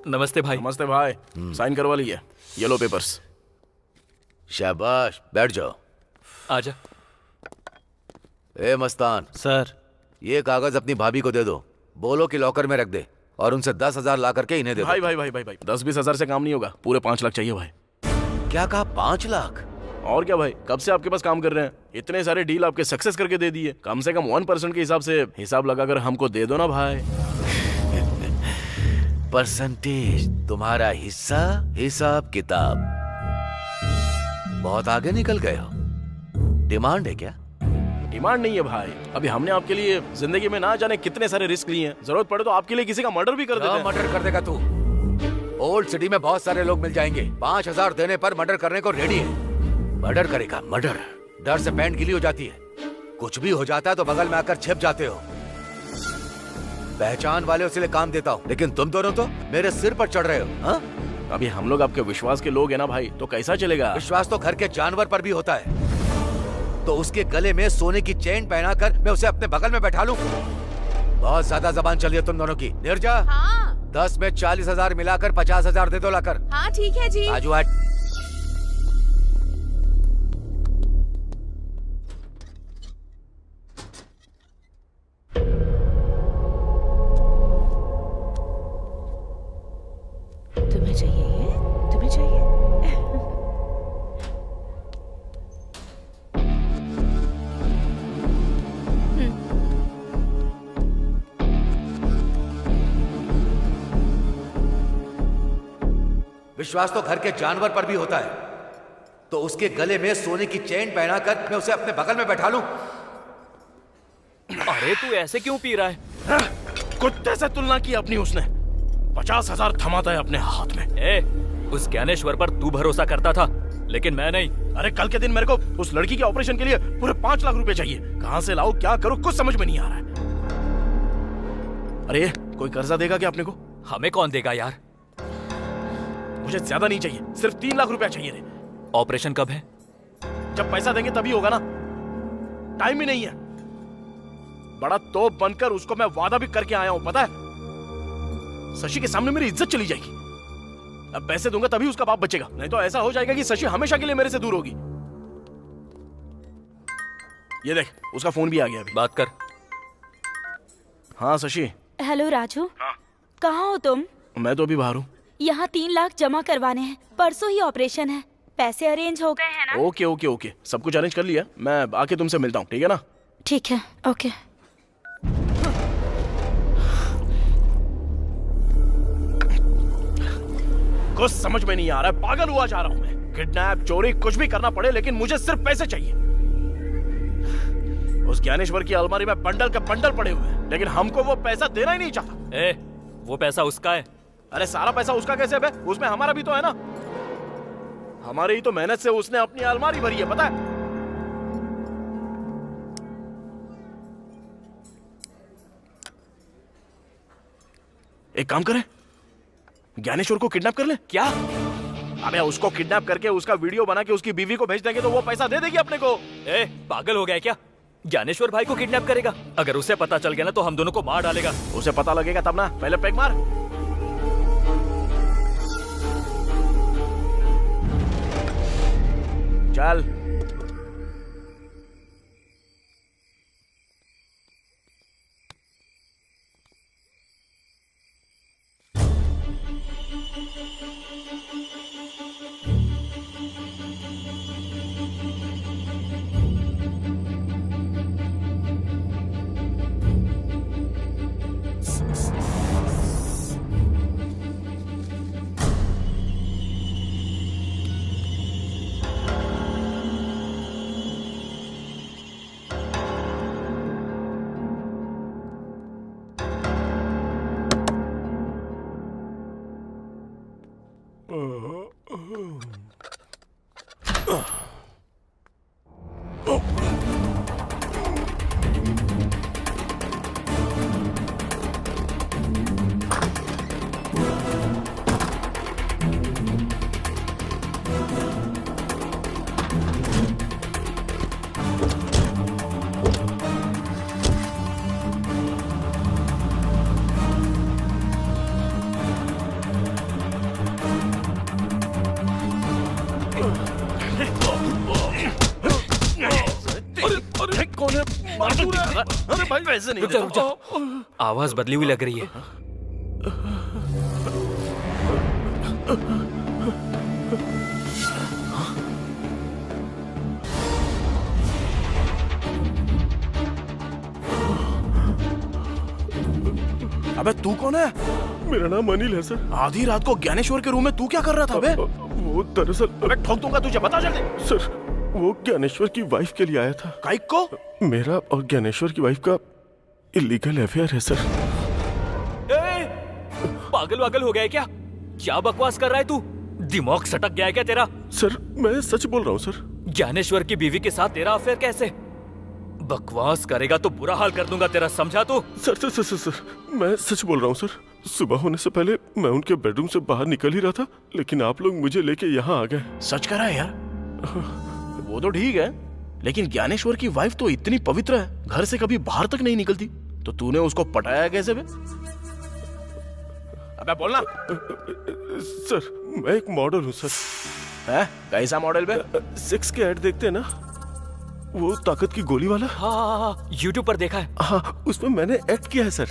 नमस्ते भाई। नमस्ते भाई। साइन करवा लिया, ये लो पेपर्स। शाबाश, बैठ जाओ। आजा। ए मस्तान सर। ये कागज अपनी भाभी को दे दो। बोलो कि लॉकर में रख दे और उनसे 10,000 ला करके इन्हें दे दो। भाई भाई भाई भाई भाई 10-20 हजार से काम नहीं होगा, पूरे 5 लाख चाहिए भाई। क्या कहा? 5 लाख? और क्या भाई, कब से आपके पास काम कर रहे हैं, इतने सारे डील आपके सक्सेस करके दे दिए। कम से कम 1% के हिसाब से हिसाब लगाकर हमको दे दो ना भाई। परसेंटेज तुम्हारा हिस्सा, हिसाब किताब। बहुत आगे निकल गए हो। डिमांड है क्या? डिमांड नहीं है भाई, अभी हमने आपके लिए जिंदगी में ना जाने कितने सारे रिस्क लिए हैं। जरूरत पड़े तो आपके लिए किसी का मर्डर भी कर देते हैं। मर्डर कर देगा तू? ओल्ड सिटी में बहुत सारे लोग मिल जाएंगे। 5,000 देने पर मर्डर करने को रेडी है। मर्डर करेगा? मर्डर? डर से पैंट गीली हो जाती है। कुछ भी हो जाता है तो बगल में आकर छिप जाते हो। पहचान वाले इसलिए काम देता हूँ, लेकिन तुम दोनों तो मेरे सिर पर चढ़ रहे हो। हाँ? अभी हम लोग आपके विश्वास के लोग हैं ना भाई, तो कैसा चलेगा? विश्वास तो घर के जानवर पर भी होता है। तो उसके गले में सोने की चेन पहनाकर मैं उसे अपने बगल में बैठा लूं? बहुत ज्यादा जबान चली है तुम दोनों की। निर्जा, हाँ 10 में 40,000 मिलाकर 50,000 दे दो लाकर। हाँ ठीक है जी। आजू आज। तुम्हें चाहिए ये? तुम्हें चाहिए? विश्वास तो घर के जानवर पर भी होता है। तो उसके गले में सोने की चेन पहनाकर मैं उसे अपने बगल में बैठा लूं? अरे तू ऐसे क्यों पी रहा है? कुत्ते से तुलना की अपनी उसने। 50,000 थमाता है अपने हाथ में। उस ज्ञानेश्वर पर तू भरोसा करता था, लेकिन मैं नहीं। अरे कल के दिन मेरे को उस लड़की के ऑपरेशन के लिए पूरे 5 लाख रुपए चाहिए। कहां से लाऊं, क्या करूं, कुछ समझ में नहीं आ रहा है। अरे कोई कर्जा देगा क्या अपने को? हमें कौन देगा यार? मुझे ज्यादा नहीं चाहिए, सिर्फ 3 लाख रुपया चाहिए रे। ऑपरेशन कब है? जब पैसा देंगे तभी होगा ना, टाइम ही नहीं है। बड़ा तोप बनकर उसको मैं वादा भी करके आया हूं, पता है? शशि के सामने मेरी इज्जत चली जाएगी। अब पैसे दूंगा तभी उसका बाप बचेगा, नहीं तो ऐसा हो जाएगा कि शशि हमेशा के लिए मेरे से दूर होगी। ये देख, उसका फोन भी आ गया अभी। बात कर। हाँ शशि। हेलो राजू। कहाँ हो तुम? मैं तो अभी बाहर हूँ। यहाँ 3 लाख जमा करवाने हैं, परसों ही ऑपरेशन है। पैसे अरेंज हो गए हैं ना? ओके ओके ओके, सब कुछ अरेंज कर लिया। मैं आके तुमसे मिलता हूँ, ठीक है ना? ठीक है, ओके। कुछ समझ में नहीं आ रहा है, पागल हुआ जा रहा हूँ मैं। किडनैप, चोरी, कुछ भी करना पड़े, लेकिन मुझे सिर्फ पैसे चाहिए। उस ज्ञानेश्वर की अलमारी में बंडल के बंडल पड़े हुए हैं, लेकिन हमको वो पैसा देना ही नहीं चाहता। वो पैसा उसका है। अरे सारा पैसा उसका कैसे है? उसमें हमारा भी तो है ना। हमारी ही तो मेहनत से उसने अपनी अलमारी भरी है, पता है? एक काम करें, ज्ञानेश्वर को किडनैप कर ले। क्या? अबे उसको किडनैप करके उसका वीडियो बना के उसकी बीवी को भेज देंगे तो वो पैसा दे देगी अपने को। पागल हो गया क्या? ज्ञानेश्वर भाई को किडनैप करेगा? अगर उसे पता चल गया ना तो हम दोनों को मार डालेगा। उसे पता लगेगा तब ना, पहले पैक मार। चल। अरे भाई वैसे नहीं। रुक जा। आवाज बदली हुई लग रही है। अबे तू कौन है? मेरा नाम अनिल है सर। आधी रात को ज्ञानेश्वर के रूम में तू क्या कर रहा था बे? वो दरअसल, अबे ठोक दूंगा तुझे, बता जल्दी। सर वो ज्ञानेश्वर की वाइफ के लिए आया था। काइक को? मेरा और ज्ञानेश्वर की वाइफ का इलीगल अफेयर है सर। पागल वागल हो गया है क्या? क्या बकवास कर रहा है तू? दिमाग सटक गया है क्या तेरा? सर मैं सच बोल रहा हूँ सर। ज्ञानेश्वर की बीवी के साथ तेरा अफेयर कैसे? बकवास करेगा तो बुरा हाल कर दूंगा तेरा, समझा तू? Sir sir sir sir, sir मैं सच बोल रहा हूँ सर। सुबह होने से पहले मैं उनके बेडरूम से बाहर निकल ही रहा था, लेकिन आप लोग मुझे लेके यहाँ आ गए। सच करा है यार? वो तो ठीक है, लेकिन ज्ञानेश्वर की वाइफ तो इतनी पवित्र है, घर से कभी बाहर तक नहीं निकलती, तो तूने उसको पटाया कैसे बे? अबे बोलना। सर मैं एक मॉडल हूँ सर। है? कैसा मॉडल बे? 6 के ऐड देखते हैं ना, वो ताकत की गोली वाला। हाँ, यूट्यूब पर देखा है। हाँ, उसमें मैंने एक्ट किया है सर।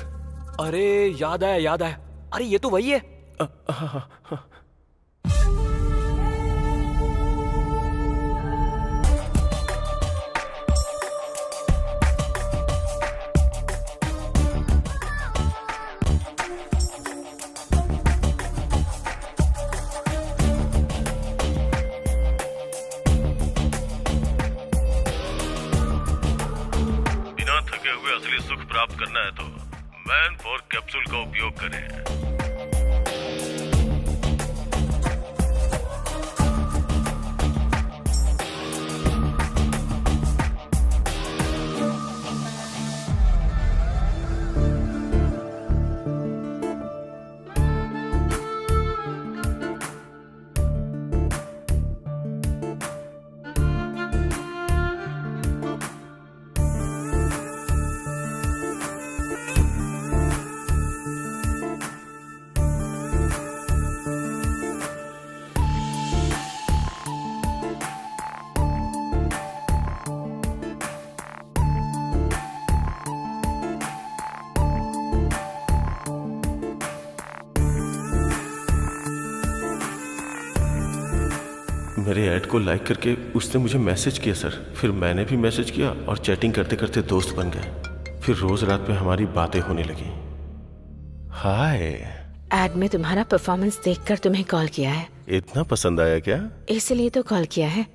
अरे याद आया। अरे ये तो वही है। हाँ। करें। मेरे ऐड को लाइक करके उसने मुझे मैसेज किया सर। फिर मैंने भी मैसेज किया और चैटिंग करते करते दोस्त बन गए। फिर रोज रात में हमारी बातें होने लगी। हाय। एड में तुम्हारा परफॉर्मेंस देखकर तुम्हें कॉल किया है। इतना पसंद आया क्या? इसलिए तो कॉल किया है।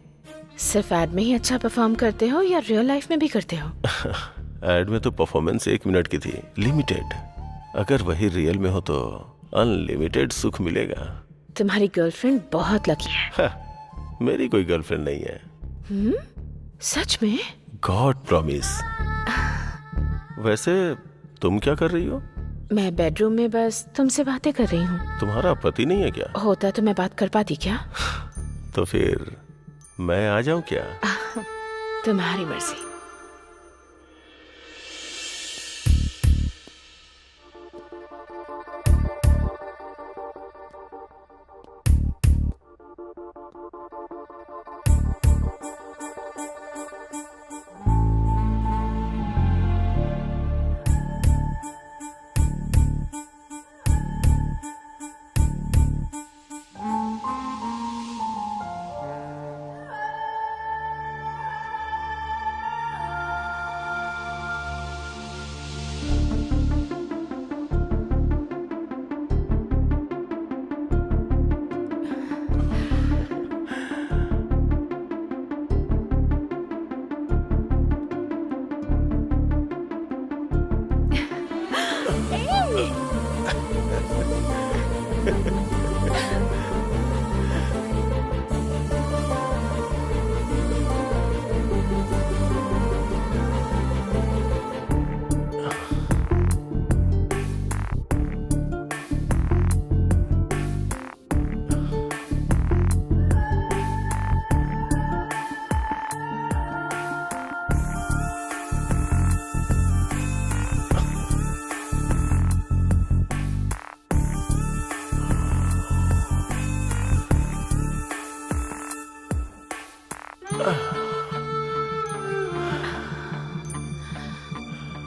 सिर्फ एड में ही अच्छा परफॉर्म करते हो या रियल लाइफ में भी करते हो? एड में तो परफॉर्मेंस 1 मिनट की थी, लिमिटेड। अगर वही रियल में हो तो अनलिमिटेड सुख मिलेगा। तुम्हारी गर्लफ्रेंड बहुत लकी है। मेरी कोई गर्लफ्रेंड नहीं है। सच में? God promise. वैसे तुम क्या कर रही हो? मैं बेडरूम में बस तुमसे बातें कर रही हूँ। तुम्हारा पति नहीं है क्या? होता तो मैं बात कर पाती क्या? तो फिर मैं आ जाऊं क्या? तुम्हारी मर्जी।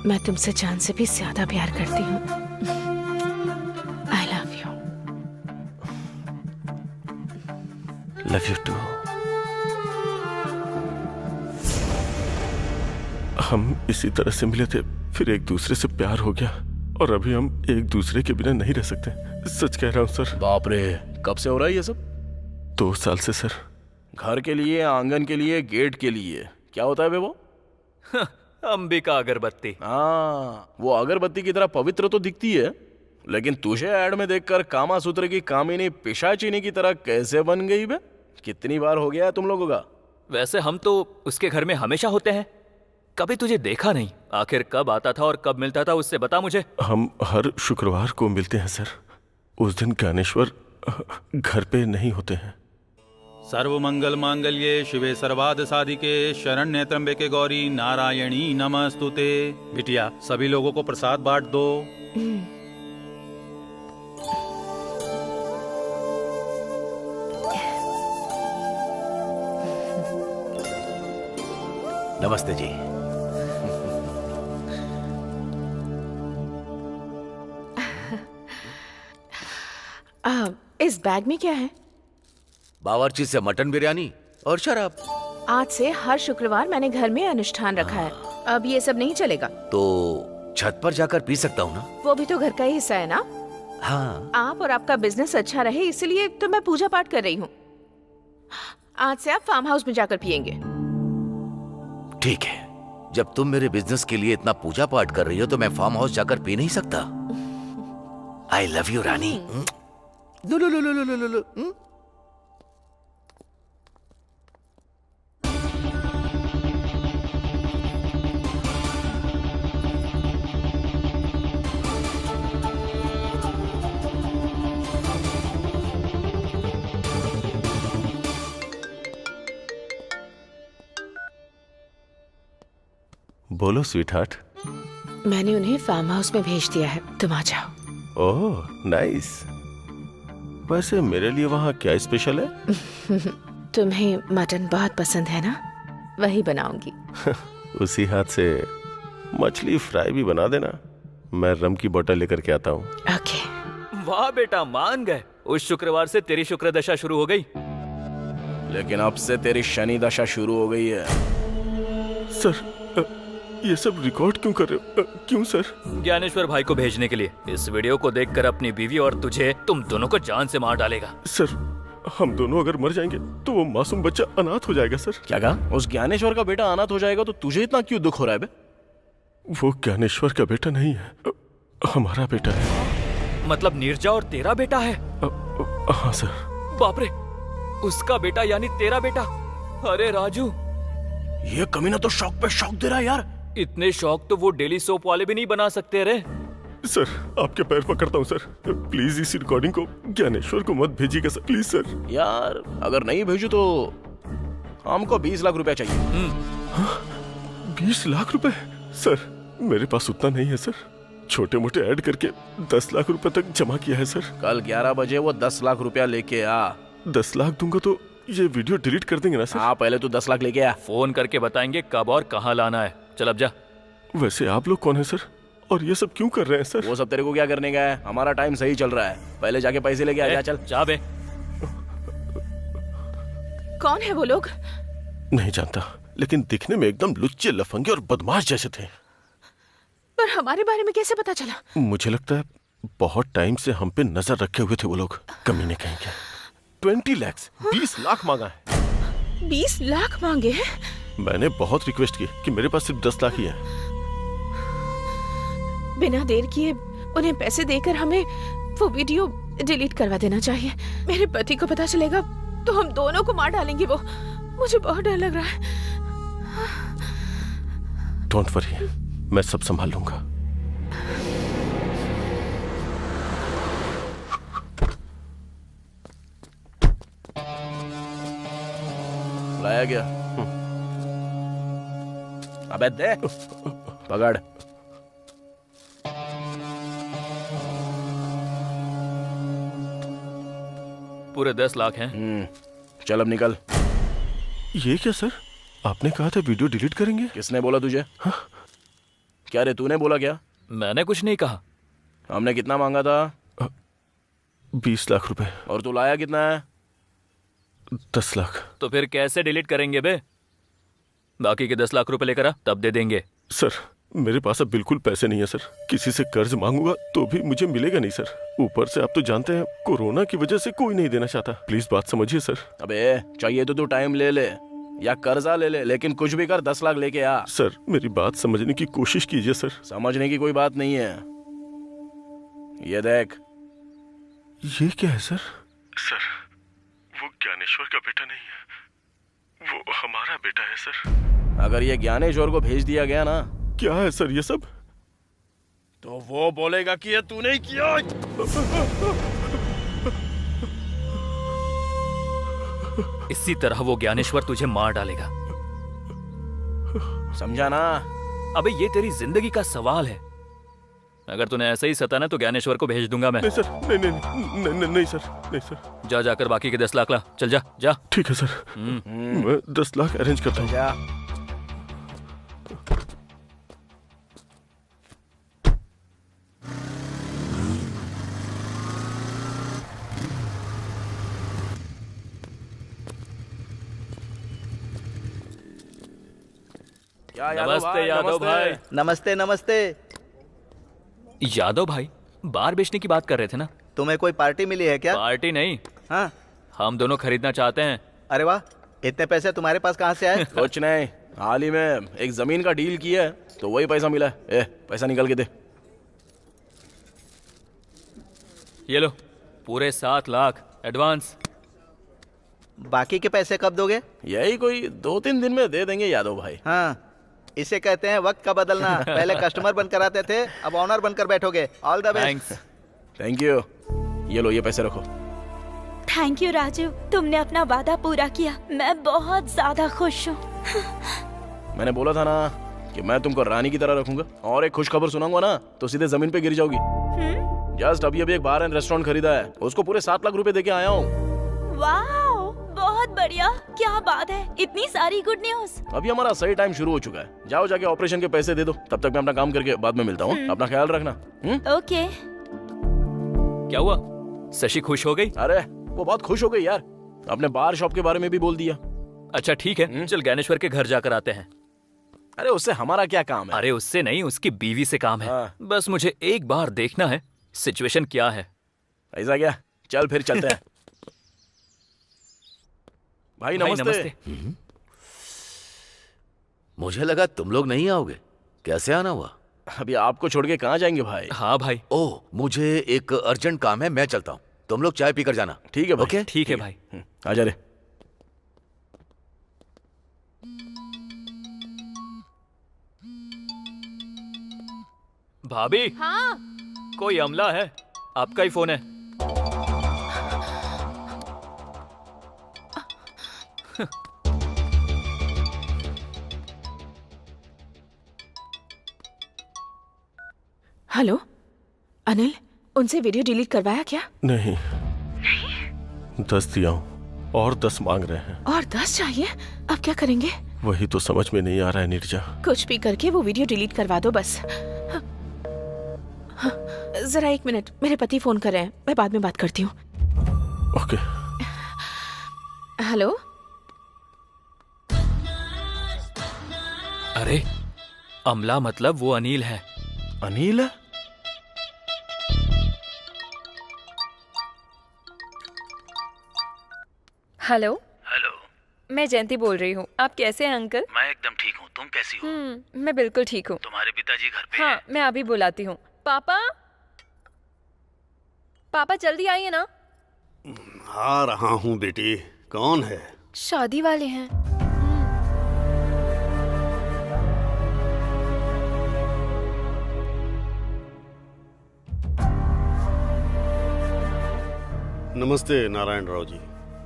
मैं तुमसे जान से भी ज्यादा प्यार करती हूँ। I love you. Love you too. हम इसी तरह से मिले थे, फिर एक दूसरे से प्यार हो गया और अभी हम एक दूसरे के बिना नहीं रह सकते। सच कह रहा हूँ सर। बाप रे, कब से हो रहा है ये सब? 2 साल से सर। घर के लिए, आंगन के लिए, गेट के लिए, क्या होता है बे वो? अंबिका अगरबत्ती। हाँ, वो अगरबत्ती की तरह पवित्र तो दिखती है, लेकिन तुझे ऐड में देखकर कामासूत्र की कामिनी पिशाचिनी की तरह कैसे बन गई बे? कितनी बार हो गया है तुम लोगों का? वैसे हम तो उसके घर में हमेशा होते हैं, कभी तुझे देखा नहीं। आखिर कब आता था और कब मिलता था उससे बता मुझे। हम हर शुक्रवार को मिलते हैं सर। उस दिन ज्ञानेश्वर घर पे नहीं होते हैं। सर्व मंगल मांगल्ये शिवे सर्वाद साधिके शरण्य त्र्यंबके गौरी नारायणी नमस्तुते। बिटिया, सभी लोगों को प्रसाद बांट दो। नमस्ते जी। इस बैग में क्या है? बावर्ची से मटन बिरयानी और शराब। आज से हर शुक्रवार मैंने घर में अनुष्ठान रखा है। अब ये सब नहीं चलेगा। तो छत पर जाकर पी सकता हूँ ना? वो भी तो घर का ही हिस्सा है ना। हाँ। आप और आपका बिजनेस अच्छा रहे इसलिए तो मैं पूजा पाठ कर रही हूँ। आज से आप फार्म हाउस में जाकर पियेंगे। ठीक है, जब तुम मेरे बिजनेस के लिए इतना पूजा पाठ कर रही हो तो मैं फार्म हाउस जाकर पी नहीं सकता? आई लव यू रानी। लो लो लो लो लो लो लो। बोलो स्वीट हार्ट। मैंने उन्हें फार्म हाउस में भेज दिया है, तुम आ जाओ। Oh nice. वैसे मेरे लिए वहाँ क्या स्पेशल है? तुम्हें मटन बहुत पसंद है ना, वही बनाऊंगी। उसी हाथ से मछली फ्राई भी बना देना। मैं रम की बोतल लेकर के आता हूँ। ओके। वाह बेटा, मान गए। उस शुक्रवार से तेरी शुक्र दशा शुरू हो गई। लेकिन अब से तेरी शनि दशा शुरू हो गई है। सर ये सब रिकॉर्ड क्यों कर रहे हो? क्यों सर? ज्ञानेश्वर भाई को भेजने के लिए। इस वीडियो को देखकर अपनी बीवी और तुझे, तुम दोनों को जान से मार डालेगा। सर हम दोनों अगर मर जाएंगे तो वो मासूम बच्चा अनाथ हो जाएगा सर। क्या कहा? उस ज्ञानेश्वर का बेटा अनाथ हो जाएगा तो तुझे इतना क्यों दुख हो रहा है बे? वो ज्ञानेश्वर का बेटा नहीं है, हमारा बेटा है। मतलब नीरजा और तेरा बेटा है? हाँ सर। बाप रे, उसका बेटा यानी तेरा बेटा। अरे राजू, ये कमीना तो शौक पे शौक दे रहा है यार। इतने शौक तो वो डेली सोप वाले भी नहीं बना सकते रे। सर आपके पैर पकड़ता हूँ सर, प्लीज इस रिकॉर्डिंग को ज्ञानेश्वर को मत भेजिएगा सर, प्लीज सर। यार अगर नहीं भेजू तो हमको 20 लाख रुपया चाहिए। 20 लाख रुपए? सर मेरे पास उतना नहीं है सर, छोटे मोटे ऐड करके 10 लाख रुपए तक जमा किया है सर। कल 11 बजे वो 10 लाख रुपया लेके आ। 10 लाख दूंगा तो ये वीडियो डिलीट कर देंगे ना सर? हाँ पहले तो 10 लाख लेके आ। फोन करके बताएंगे कब और कहाँ लाना है। चल अब जा। वैसे आप लोग कौन है सर, और ये सब क्यों कर रहे हैं सर? वो सब तेरे को क्या करने का है, हमारा टाइम सही चल रहा है। पहले जाके पैसे लेके आ जा। चल जा बे। कौन है वो लोग? नहीं जानता, लेकिन दिखने में एकदम लुच्चे, लफंगे और बदमाश जैसे थे। पर हमारे बारे में कैसे पता चला? मुझे लगता है बहुत टाइम से हम पे नजर रखे हुए थे वो लोग, कमीने कहेंगे। 20 लाख, 20 लाख मांगा है। 20 लाख मांगे हैं? मैंने बहुत रिक्वेस्ट की कि मेरे पास सिर्फ 10 लाख ही है। बिना देर किए उन्हें पैसे देकर हमें वो वीडियो डिलीट करवा देना चाहिए। मेरे पति को पता चलेगा तो हम दोनों को मार डालेंगे वो। मुझे बहुत डर लग रहा है। डोंट वरी, मैं सब संभाल लूंगा। लाया गया। अबे दे, पकड़। पूरे 10 लाख हैं। चल अब निकल। ये क्या सर, आपने कहा था वीडियो डिलीट करेंगे? किसने बोला तुझे? हाँ? क्या रे, तूने बोला क्या? मैंने कुछ नहीं कहा। हमने कितना मांगा था? 20 लाख रुपए। और तू लाया कितना है? 10 लाख। तो फिर कैसे डिलीट करेंगे बे? बाकी के 10 लाख रुपए लेकर आ, तब दे देंगे। सर मेरे पास अब बिल्कुल पैसे नहीं है सर, किसी से कर्ज मांगूंगा तो भी मुझे मिलेगा नहीं सर। ऊपर से आप तो जानते हैं कोरोना की वजह से कोई नहीं देना चाहता। प्लीज बात समझिए सर। अबे चाहिए तो तू टाइम ले ले या कर्जा ले ले, लेकिन कुछ भी कर 10 लाख लेके आ। सर मेरी बात समझने की कोशिश कीजिए सर। समझने की कोई बात नहीं है। ये देख। ये क्या है सर? सर वो ज्ञानेश्वर का बेटा नहीं है, वो हमारा बेटा है सर। अगर ये ज्ञानेश्वर को भेज दिया गया ना। क्या है सर ये सब? तो वो बोलेगा कि ये तूने किया। इसी तरह वो ज्ञानेश्वर तुझे मार डालेगा, समझा ना? अबे ये तेरी जिंदगी का सवाल है। अगर तूने ऐसे ही सताना तो ज्ञानेश्वर को भेज दूंगा मैं। नहीं सर, नहीं नहीं नहीं, नहीं, नहीं सर, नहीं सर। जा जाकर बाकी के 10 लाख ला। चल जा जा। ठीक है सर, मैं 10 लाख अरेंज करता हूँ। नमस्ते यादव भाई। नमस्ते नमस्ते। यादव भाई बार बेचने की बात कर रहे थे ना? तुम्हें कोई पार्टी मिली है क्या? पार्टी नहीं। हाँ, हम दोनों खरीदना चाहते हैं। अरे वाह, इतने पैसे तुम्हारे पास कहाँ से आए? कुछ नहीं, हाल ही में एक जमीन का डील किया है तो वही पैसा मिला है। पैसा निकाल के दे। ये लो पूरे 7 लाख एडवांस। बाकी के पैसे कब दोगे? यही कोई 2-3 दिन में दे देंगे यादव भाई। हाँ, इसे कहते हैं वक्त का बदलना। पहले कस्टमर बनकर आते थे, अब ऑनर बनकर बैठोगे। All the best. Thanks. Thank you. ये लो, ये पैसे रखो। थैंक यू राजू, तुमने अपना वादा पूरा किया। मैं बहुत ज्यादा खुश हूँ। मैंने बोला था ना कि मैं तुमको रानी की तरह रखूंगा, और एक खुश खबर सुनाऊंगा ना तो सीधे जमीन पे गिर जाओगी। जस्ट अभी एक बार एंड रेस्टोरेंट खरीदा है, उसको पूरे 7 लाख रुपए देके आया हूँ। वाओ, बहुत बढ़िया, क्या बात है, इतनी सारी गुड न्यूज। अभी हमारा सही टाइम शुरू हो चुका है। जाओ जाके ऑपरेशन के पैसे दे दो, तब तक मैं अपना काम करके बाद में मिलता हूँ। अपना ख्याल रखना। ओके। क्या हुआ, शशि खुश हो गई? अरे वो बहुत खुश हो गई यार, अपने बार शॉप के बारे में भी बोल दिया। अच्छा ठीक है, चल ज्ञानेश्वर के घर जाकर आते हैं। अरे उससे हमारा क्या काम है? अरे उससे नहीं, उसकी बीवी से काम है। बस मुझे एक बार देखना है सिचुएशन क्या है। ऐसा क्या? चल फिर चलते हैं। भाई नमस्ते। मुझे लगा तुम लोग नहीं आओगे। कैसे आना हुआ? अभी आपको छोड़ के कहाँ जाएंगे भाई? हाँ भाई। ओह, मुझे एक अर्जेंट काम है, मैं चलता हूँ। तुम लोग चाय पीकर जाना। ठीक है भाई। ओके? ठीक है भाई। आजा रे। भाभी। हाँ। कोई अमला है, आपका ही फोन है। हेलो अनिल, उनसे वीडियो डिलीट करवाया क्या? नहीं। 10 दिया हूँ और 10 मांग रहे हैं। और 10 चाहिए? अब क्या करेंगे? वही तो समझ में नहीं आ रहा है नीरजा। कुछ भी करके वो वीडियो डिलीट करवा दो बस। जरा 1 मिनट, मेरे पति फोन कर रहे हैं, मैं बाद में बात करती हूँ। ओके। हेलो। अरे अमला मतलब वो अनिल है। अनिल है? हेलो। हेलो, मैं जयंती बोल रही हूँ। आप कैसे हैं अंकल? मैं एकदम ठीक हूँ। तुम कैसी हो? मैं बिल्कुल ठीक हूँ। तुम्हारे पिताजी घर पे हाँ, हैं? मैं अभी बुलाती हूँ। पापा, पापा जल्दी आइए ना। आ रहा हूँ बेटी। कौन है? शादी वाले हैं। नमस्ते नारायण राव जी,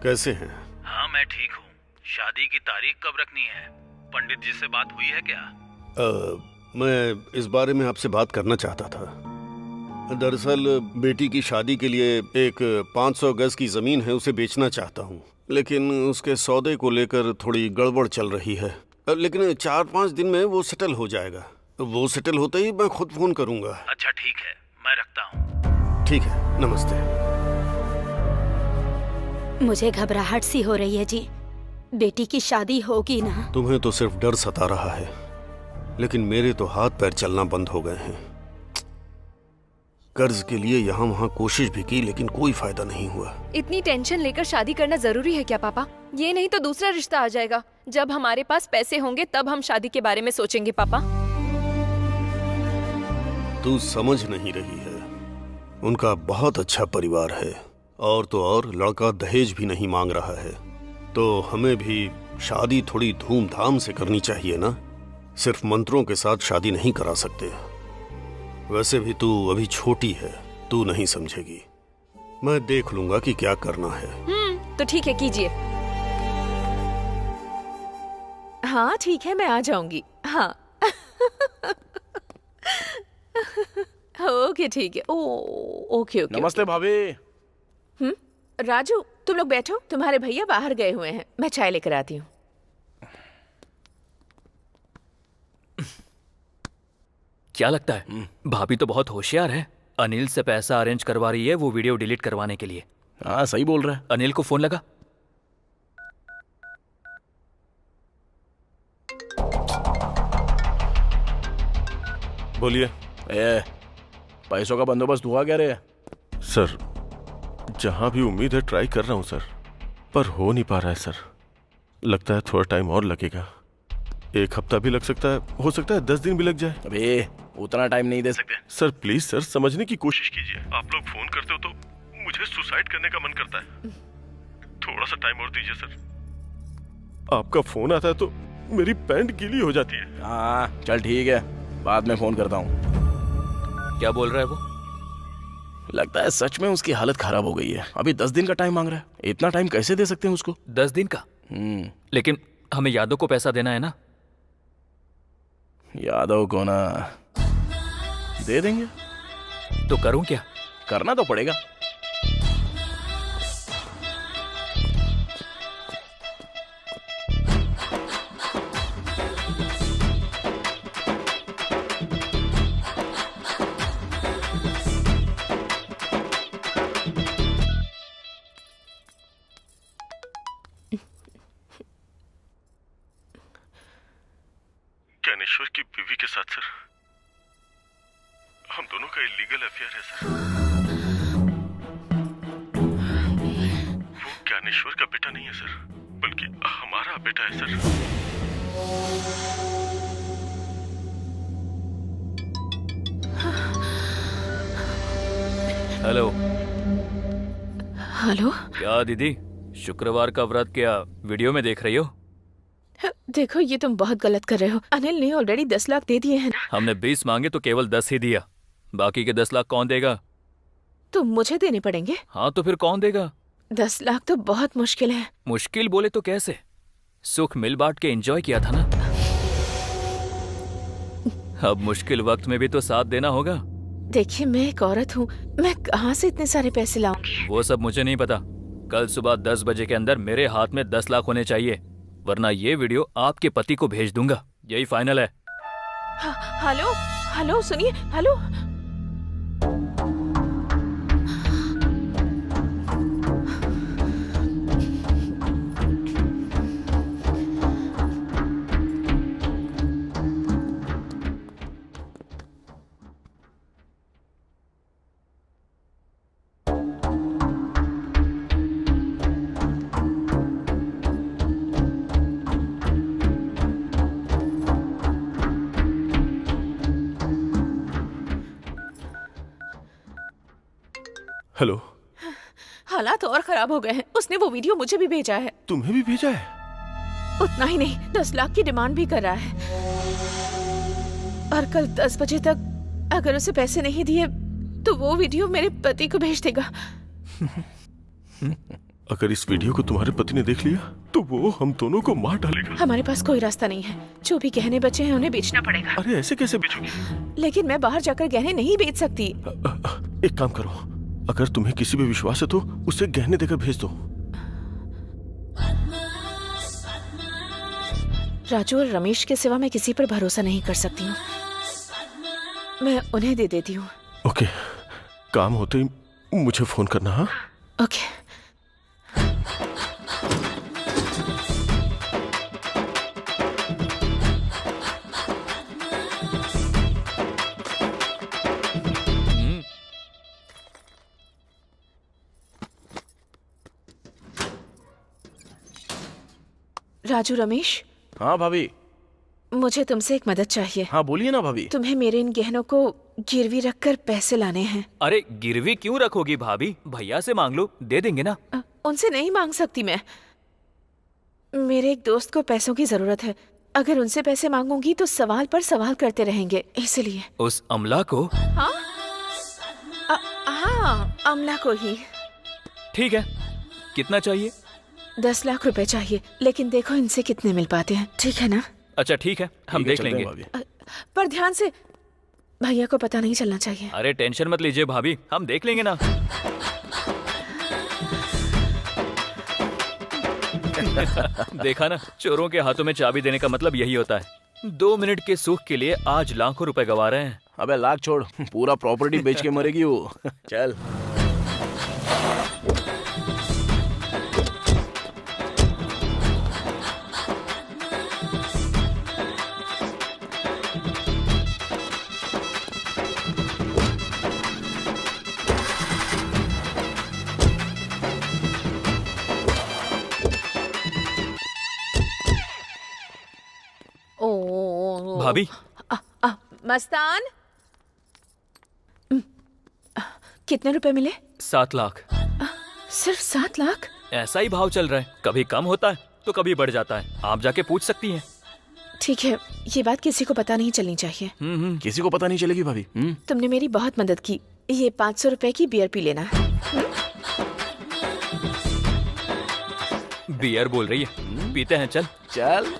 कैसे हैं? हाँ मैं ठीक हूँ। शादी की तारीख कब रखनी है? पंडित जी से बात हुई है क्या? मैं इस बारे में आपसे बात करना चाहता था। दरअसल बेटी की शादी के लिए एक 500 गज की जमीन है, उसे बेचना चाहता हूँ, लेकिन उसके सौदे को लेकर थोड़ी गड़बड़ चल रही है। लेकिन 4-5 दिन में वो सेटल हो जाएगा। वो सेटल होते ही मैं खुद फोन करूंगा। अच्छा ठीक है, मैं रखता हूँ। ठीक है, नमस्ते। मुझे घबराहट सी हो रही है जी। बेटी की शादी होगी ना? तुम्हें तो सिर्फ डर सता रहा है, लेकिन मेरे तो हाथ पैर चलना बंद हो गए हैं। कर्ज के लिए यहाँ वहाँ कोशिश भी की, लेकिन कोई फायदा नहीं हुआ। इतनी टेंशन लेकर शादी करना जरूरी है क्या पापा? ये नहीं तो दूसरा रिश्ता आ जाएगा। जब हमारे पास पैसे होंगे तब हम शादी के बारे में सोचेंगे पापा। तू समझ नहीं रही है। उनका बहुत अच्छा परिवार है, और तो और लड़का दहेज भी नहीं मांग रहा है। तो हमें भी शादी थोड़ी धूमधाम से करनी चाहिए ना। सिर्फ मंत्रों के साथ शादी नहीं करा सकते। वैसे भी तू अभी छोटी है, तू नहीं समझेगी। मैं देख लूंगा कि क्या करना है। तो ठीक है, कीजिए। हाँ ठीक है, मैं आ जाऊंगी। हाँ। ओके ठीक है। Okay okay. नमस्ते भाभी। राजू, तुम लोग बैठो, तुम्हारे भैया बाहर गए हुए हैं, मैं चाय लेकर आती हूँ। क्या लगता है भाभी तो बहुत होशियार है। अनिल से पैसा अरेंज करवा रही है वो वीडियो डिलीट करवाने के लिए। हाँ सही बोल रहा है। अनिल को फोन लगा। बोलिए। पैसों का बंदोबस्त हुआ क्या रे? सर, जहां भी उम्मीद है ट्राई कर रहा हूं सर, पर हो नहीं पा रहा है सर। लगता है थोड़ा टाइम और लगेगा। 1 हफ्ता भी लग सकता है, हो सकता है 10 दिन भी लग जाए। अबे उतना टाइम नहीं दे सकते। सर प्लीज सर, समझने की कोशिश कीजिए। आप लोग फोन करते हो तो मुझे सुसाइड करने का मन करता है। थोड़ा सा टाइम और दीजिए सर। आपका फोन आता है तो मेरी पैंट गीली हो जाती है। हाँ चल ठीक है, बाद में फोन करता हूँ। क्या बोल रहा है वो? लगता है सच में उसकी हालत खराब हो गई है। अभी 10 दिन का टाइम मांग रहा है। इतना टाइम कैसे दे सकते हैं उसको? 10 दिन का? लेकिन हमें यादव को पैसा देना है ना। यादव को ना दे देंगे। तो करूं क्या? करना तो पड़ेगा। ज्ञानेश्वर की बीवी के साथ सर हम दोनों का इलीगल अफेयर है सर। वो ज्ञानेश्वर का बेटा नहीं है सर, बल्कि हमारा बेटा है सर। हेलो। हेलो। क्या दीदी, शुक्रवार का व्रत क्या वीडियो में देख रही हो? देखो ये तुम बहुत गलत कर रहे हो। अनिल ने ऑलरेडी 10 लाख दे दिए हैं ना। हमने 20 मांगे तो केवल 10 ही दिया। बाकी के 10 लाख कौन देगा? तो मुझे देने पड़ेंगे। हाँ तो फिर कौन देगा? 10 लाख तो बहुत मुश्किल है। मुश्किल बोले तो कैसे? सुख मिल बांट के एंजॉय किया था ना। अब मुश्किल वक्त में भी तो साथ देना होगा। देखिए मैं एक औरत हूँ, मैं कहाँ से इतने सारे पैसे लाऊंगी? वो सब मुझे नहीं पता। कल सुबह 10 बजे के अंदर मेरे हाथ में 10 लाख होने चाहिए, वरना ये वीडियो आपके पति को भेज दूंगा। यही फाइनल है। हेलो हेलो सुनिए। हेलो। हेलो। हालात और खराब हो गए हैं। उसने वो वीडियो मुझे भी भेजा है। तुम्हें भी भेजा है? उतना ही नहीं, 10 लाख की डिमांड भी कर रहा है। और कल 10 बजे तक अगर उसे पैसे नहीं दिए तो वो वीडियो मेरे पति को भेज देगा। अगर इस वीडियो को तुम्हारे पति ने देख लिया तो वो हम दोनों को मार डालेगा। हमारे पास कोई रास्ता नहीं है। जो भी गहने बचे हैं उन्हें बेचना पड़ेगा। अरे ऐसे कैसे बेचोगी? लेकिन मैं बाहर जाकर गहने नहीं बेच सकती। एक काम करो, अगर तुम्हें किसी पे विश्वास है तो उसे गहने देकर भेज दो। राजू और रमेश के सिवा मैं किसी पर भरोसा नहीं कर सकती हूँ। मैं उन्हें दे देती हूँ। ओके, काम होते ही मुझे फोन करना। हाँ ओके। राजू रमेश। हाँ भाभी। मुझे तुमसे एक मदद चाहिए। हाँ बोलिए ना भाभी। तुम्हें मेरे इन गहनों को गिरवी रखकर पैसे लाने हैं। अरे गिरवी क्यों रखोगी भाभी? भैया से मांग लो, दे देंगे ना। उनसे नहीं मांग सकती मैं। मेरे एक दोस्त को पैसों की जरूरत है। अगर उनसे पैसे मांगूंगी तो सवाल पर सवाल करते रहेंगे, इसलिए। उस अमला को? हाँ हाँ, अमला को ही। ठीक है, कितना चाहिए? 10 लाख रुपए चाहिए, लेकिन देखो इनसे कितने मिल पाते हैं। ठीक है ना? अच्छा ठीक है, हम देख लेंगे। पर ध्यान से, भैया को पता नहीं चलना चाहिए। अरे टेंशन मत लीजिए भाभी, हम देख लेंगे ना। देखा ना, चोरों के हाथों में चाबी देने का मतलब यही होता है। 2 मिनट के सुख के लिए आज लाखों रुपए गवा रहे हैं। अबे लाख छोड़, पूरा प्रॉपर्टी बेच के मरेगी वो। चल। भाभी। मस्तान, कितने रुपए मिले? 7 लाख। सिर्फ 7 लाख? ऐसा ही भाव चल रहा है, कभी कम होता है तो कभी बढ़ जाता है, आप जाके पूछ सकती हैं। ठीक है, ये बात किसी को पता नहीं चलनी चाहिए। किसी को पता नहीं चलेगी भाभी। तुमने मेरी बहुत मदद की। ये 500 रुपए की बियर पी लेना। बियर बोल रही है, पीते हैं, चल चल।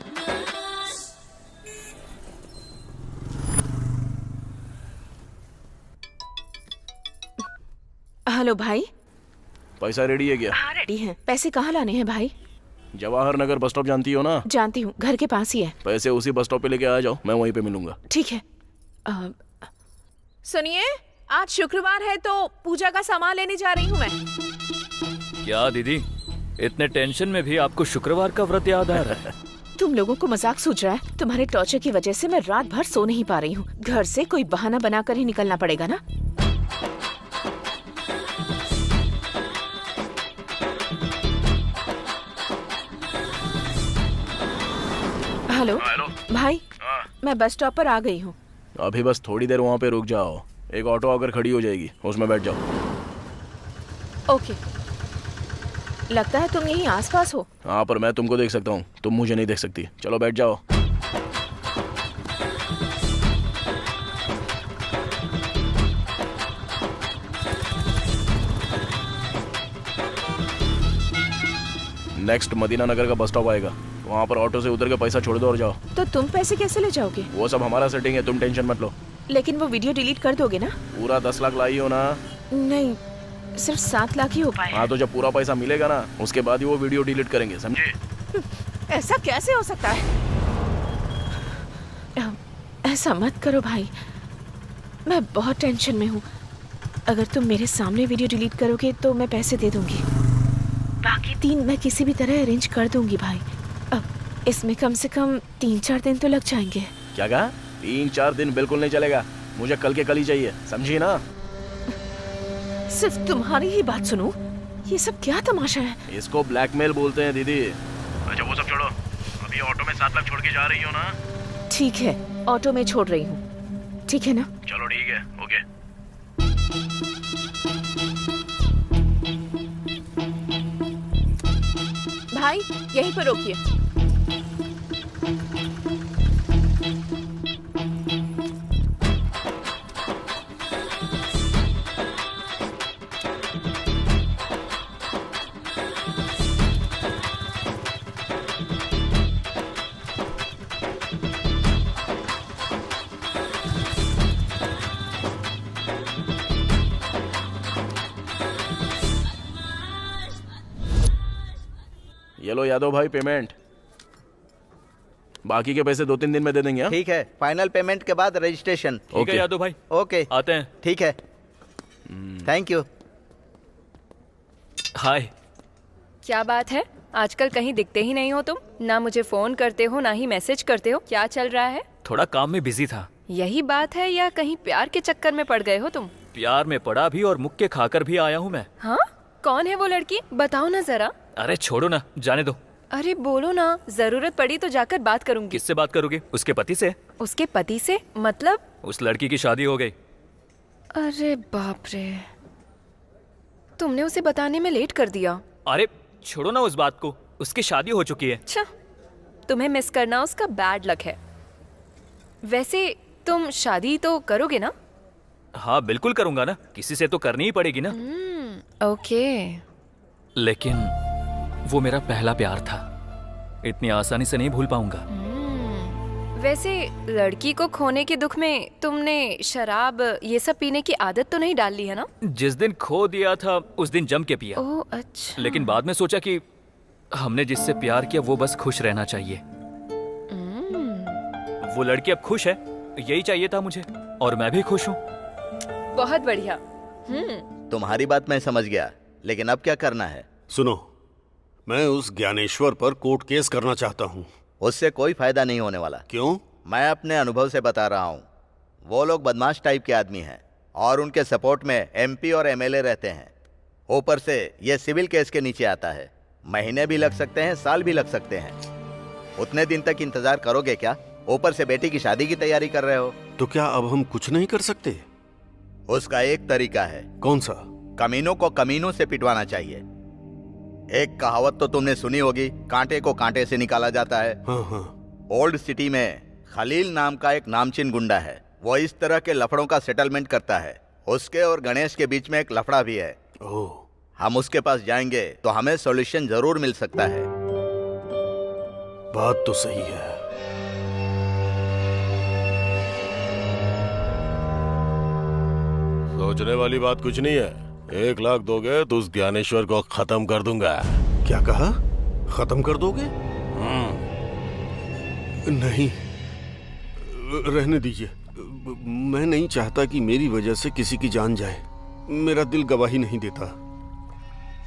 हेलो भाई। पैसा रेडी है क्या? हाँ रेडी है। पैसे कहाँ लाने हैं भाई? जवाहर नगर बस स्टॉप जानती हो ना? जानती हूँ, घर के पास ही है। पैसे उसी बस स्टॉप पे लेके आ जाओ, मैं वहीं पे मिलूंगा। ठीक है। सुनिए, आज शुक्रवार है तो पूजा का सामान लेने जा रही हूँ मैं। क्या दीदी, इतने टेंशन में भी आपको शुक्रवार का व्रत याद आ रहा है? तुम लोगों को मजाक सूझ रहा है? तुम्हारे टॉर्चर की वजह से मैं रात भर सो नहीं पा रही हूँ। घर से कोई बहाना बनाकर ही निकलना पड़ेगा ना। हेलो भाई, मैं बस स्टॉप पर आ गई हूँ। अभी बस थोड़ी देर वहाँ पे रुक जाओ, एक ऑटो आकर खड़ी हो जाएगी, उसमें बैठ जाओ। ओके। लगता है तुम यहीं आसपास हो। हाँ, पर मैं तुमको देख सकता हूँ, तुम मुझे नहीं देख सकती। चलो बैठ जाओ। नेक्स्ट मदीना नगर का बस स्टॉप आएगा, वहाँ पर ऑटो से उतर के पैसा छोड़ दो और जाओ। तो तुम पैसे कैसे ले जाओगे? वो सब हमारा सेटिंग है, तुम टेंशन मत लो। लेकिन वो वीडियो डिलीट कर दोगे ना? पूरा 10 लाख लाई हो ना? नहीं, सिर्फ 7 लाख ही हो पाए। हाँ, तो जब पूरा पैसा मिलेगा ना, उसके बाद ही वो वीडियो डिलीट करेंगे, समझे? ऐसा कैसे हो सकता है? ऐसा मत करो भाई, मैं बहुत टेंशन में हूँ। अगर तुम मेरे सामने वीडियो डिलीट करोगे तो मैं पैसे दे दूंगी, बाकी 3 मैं किसी भी तरह अरेंज कर दूंगी भाई। अब इसमें कम से कम 3-4 दिन तो लग जाएंगे। क्या कहा? 3-4 दिन बिल्कुल नहीं चलेगा, मुझे कल के कल ही चाहिए, समझी ना? सिर्फ तुम्हारी ही बात सुनूं? ये सब क्या तमाशा है? इसको ब्लैकमेल बोलते हैं दीदी। अच्छा वो सब छोड़ो, अभी ऑटो में 7 लाख छोड़ के जा रही हो ना? ठीक है, ऑटो में छोड़ रही हूँ, ठीक है ना? चलो ठीक है, ओके। भाई यहीं पर रोकिए। ये लो यादव भाई पेमेंट, बाकी के पैसे 2-3 दिन में दे देंगे। ठीक है, फाइनल पेमेंट के बाद रजिस्ट्रेशन। ठीक है यादव भाई, ओके आते हैं। ठीक है, थैंक यू। हाय। क्या बात है, आजकल कहीं दिखते ही नहीं हो तुम। ना मुझे फोन करते हो, ना ही मैसेज करते हो। क्या चल रहा है? थोड़ा काम में बिजी था। यही बात है या कहीं प्यार के चक्कर में पड़ गए हो तुम? प्यार में पड़ा भी और मुक्के खाकर भी आया हूँ मैं। हाँ, कौन है वो लड़की? बताओ ना जरा। अरे छोड़ो ना, जाने दो। अरे बोलो ना, जरूरत पड़ी तो जाकर बात करूंगी। किससे बात करोगे? उसके पति से। उसके पति से मतलब? उस लड़की की शादी हो गई। अरे बाप रे, तुमने उसे बताने में लेट कर दिया। अरे छोड़ो ना उस बात को, उसकी शादी हो चुकी है। अच्छा, तुम्हें मिस करना उसका बैड लक है। वैसे तुम शादी तो करोगे ना? हाँ बिल्कुल करूंगा ना, किसी से तो करनी ही पड़ेगी ना। ओके। लेकिन वो मेरा पहला प्यार था, इतनी आसानी से नहीं भूल पाऊंगा। वैसे लड़की को खोने के दुख में तुमने शराब ये सब पीने की आदत तो नहीं डाल ली है ना? जिस दिन खो दिया था उस दिन जम के पिया। ओह अच्छा। लेकिन बाद में सोचा कि हमने जिससे प्यार किया वो बस खुश रहना चाहिए। वो लड़की अब खुश है, यही चाहिए था मुझे, और मैं भी खुश हूँ। बहुत बढ़िया। तुम्हारी बात मैं समझ गया, लेकिन अब क्या करना है? सुनो, मैं उस ज्ञानेश्वर पर कोर्ट केस करना चाहता हूँ। उससे कोई फायदा नहीं होने वाला। क्यों? मैं अपने अनुभव से बता रहा हूँ। वो लोग बदमाश टाइप के आदमी हैं और उनके सपोर्ट में एमपी और एमएलए रहते हैं। ऊपर से ये सिविल केस के नीचे आता है, महीने भी लग सकते हैं, साल भी लग सकते हैं। उतने दिन तक इंतजार करोगे क्या? ऊपर से बेटी की शादी की तैयारी कर रहे हो। तो क्या अब हम कुछ नहीं कर सकते? उसका एक तरीका है। कौन सा? कमीनों को कमीनों से पिटवाना चाहिए। एक कहावत तो तुमने सुनी होगी, कांटे को कांटे से निकाला जाता है। हाँ हाँ। ओल्ड सिटी में खलील नाम का एक नामचीन गुंडा है। वो इस तरह के लफड़ों का सेटलमेंट करता है। उसके और गणेश के बीच में एक लफड़ा भी है। हम उसके पास जाएंगे तो हमें सॉल्यूशन जरूर मिल सकता है। बात तो सही है। सोचने वाली बात कुछ नहीं है। 1 लाख दोगे तो उस ज्ञानेश्वर को खत्म कर दूंगा। क्या कहा? खत्म कर दोगे? नहीं, रहने दीजिए। मैं नहीं चाहता कि मेरी वजह से किसी की जान जाए। मेरा दिल गवाही नहीं देता।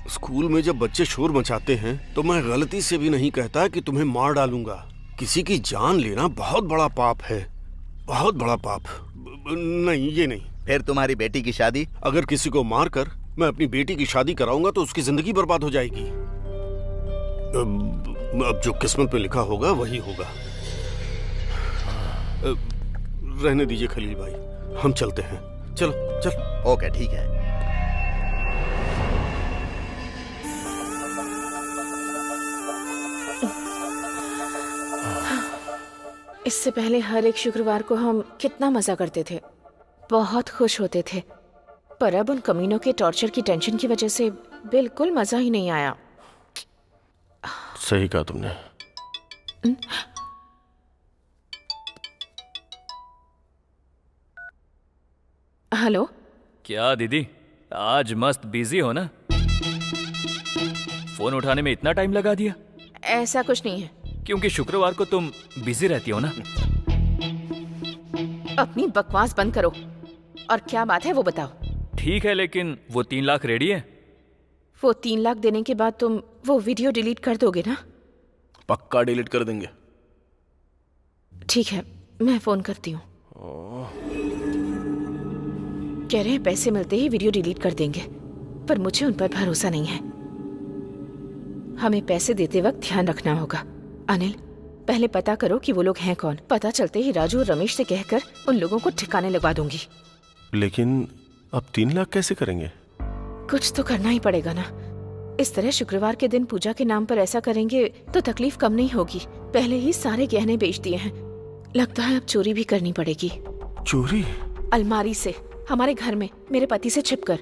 स्कूल में जब बच्चे शोर मचाते हैं तो मैं गलती से भी नहीं कहता कि तुम्हें मार डालूंगा। किसी की जान लेना बहुत बड़ा पाप है, बहुत बड़ा पाप। नहीं, ये नहीं। फिर तुम्हारी बेटी की शादी? अगर किसी को मारकर मैं अपनी बेटी की शादी कराऊंगा तो उसकी जिंदगी बर्बाद हो जाएगी। अब जो किस्मत में लिखा होगा वही होगा। रहने दीजिए खलील भाई, हम चलते हैं। चलो चल। ओके, ठीक है। इससे पहले हर एक शुक्रवार को हम कितना मजा करते थे, बहुत खुश होते थे। पर अब उन कमीनों के टॉर्चर की टेंशन की वजह से बिल्कुल मजा ही नहीं आया। सही कहा तुमने। हेलो। क्या दीदी, आज मस्त बिजी हो ना? फोन उठाने में इतना टाइम लगा दिया? ऐसा कुछ नहीं है। क्योंकि शुक्रवार को तुम बिजी रहती हो ना। अपनी बकवास बंद करो और क्या बात है वो बताओ। ठीक है, लेकिन वो 3 लाख रेडी है? वो 3 लाख देने के बाद तुम वो वीडियो डिलीट कर दोगे ना? पक्का डिलीट कर देंगे। ठीक है, मैं फोन करती हूँ। कह रहे हैं पैसे मिलते ही वीडियो डिलीट कर देंगे, पर मुझे उन पर भरोसा नहीं है। हमें पैसे देते वक्त ध्यान रखना होगा। अनिल, पहले पता करो कि वो लोग हैं कौन। पता चलते ही राजू और रमेश से कहकर उन लोगों को ठिकाने लगवा दूंगी। लेकिन अब 3 लाख कैसे करेंगे? कुछ तो करना ही पड़ेगा ना। इस तरह शुक्रवार के दिन पूजा के नाम पर ऐसा करेंगे तो तकलीफ कम नहीं होगी। पहले ही सारे गहने बेच दिए हैं, लगता है अब चोरी भी करनी पड़ेगी। चोरी? अलमारी से, हमारे घर में, मेरे पति से छिपकर।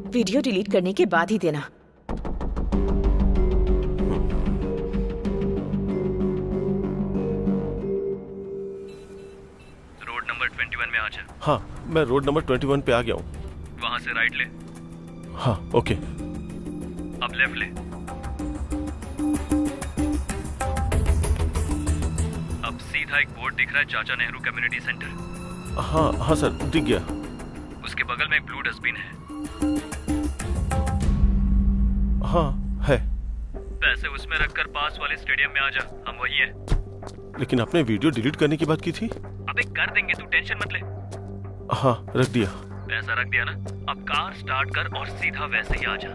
वीडियो डिलीट करने के बाद ही देना। रोड नंबर 21 में आ जा। हाँ, मैं रोड नंबर 21 पे आ गया हूँ। वहां से राइट ले। हाँ, ओके। अब लेफ्ट ले। अब सीधा एक बोर्ड दिख रहा है, चाचा नेहरू कम्युनिटी सेंटर। हाँ हाँ सर, दिख गया। उसके बगल में एक ब्लू डस्टबिन है। हाँ है। पैसे उसमें रखकर पास वाले स्टेडियम में आ जा, हम वही हैं। लेकिन आपने वीडियो डिलीट करने की बात की थी। अबे कर देंगे, तू टेंशन मत ले। हाँ, रख दिया। पैसा रख दिया ना? अब कार स्टार्ट कर और सीधा वैसे ही आ जा।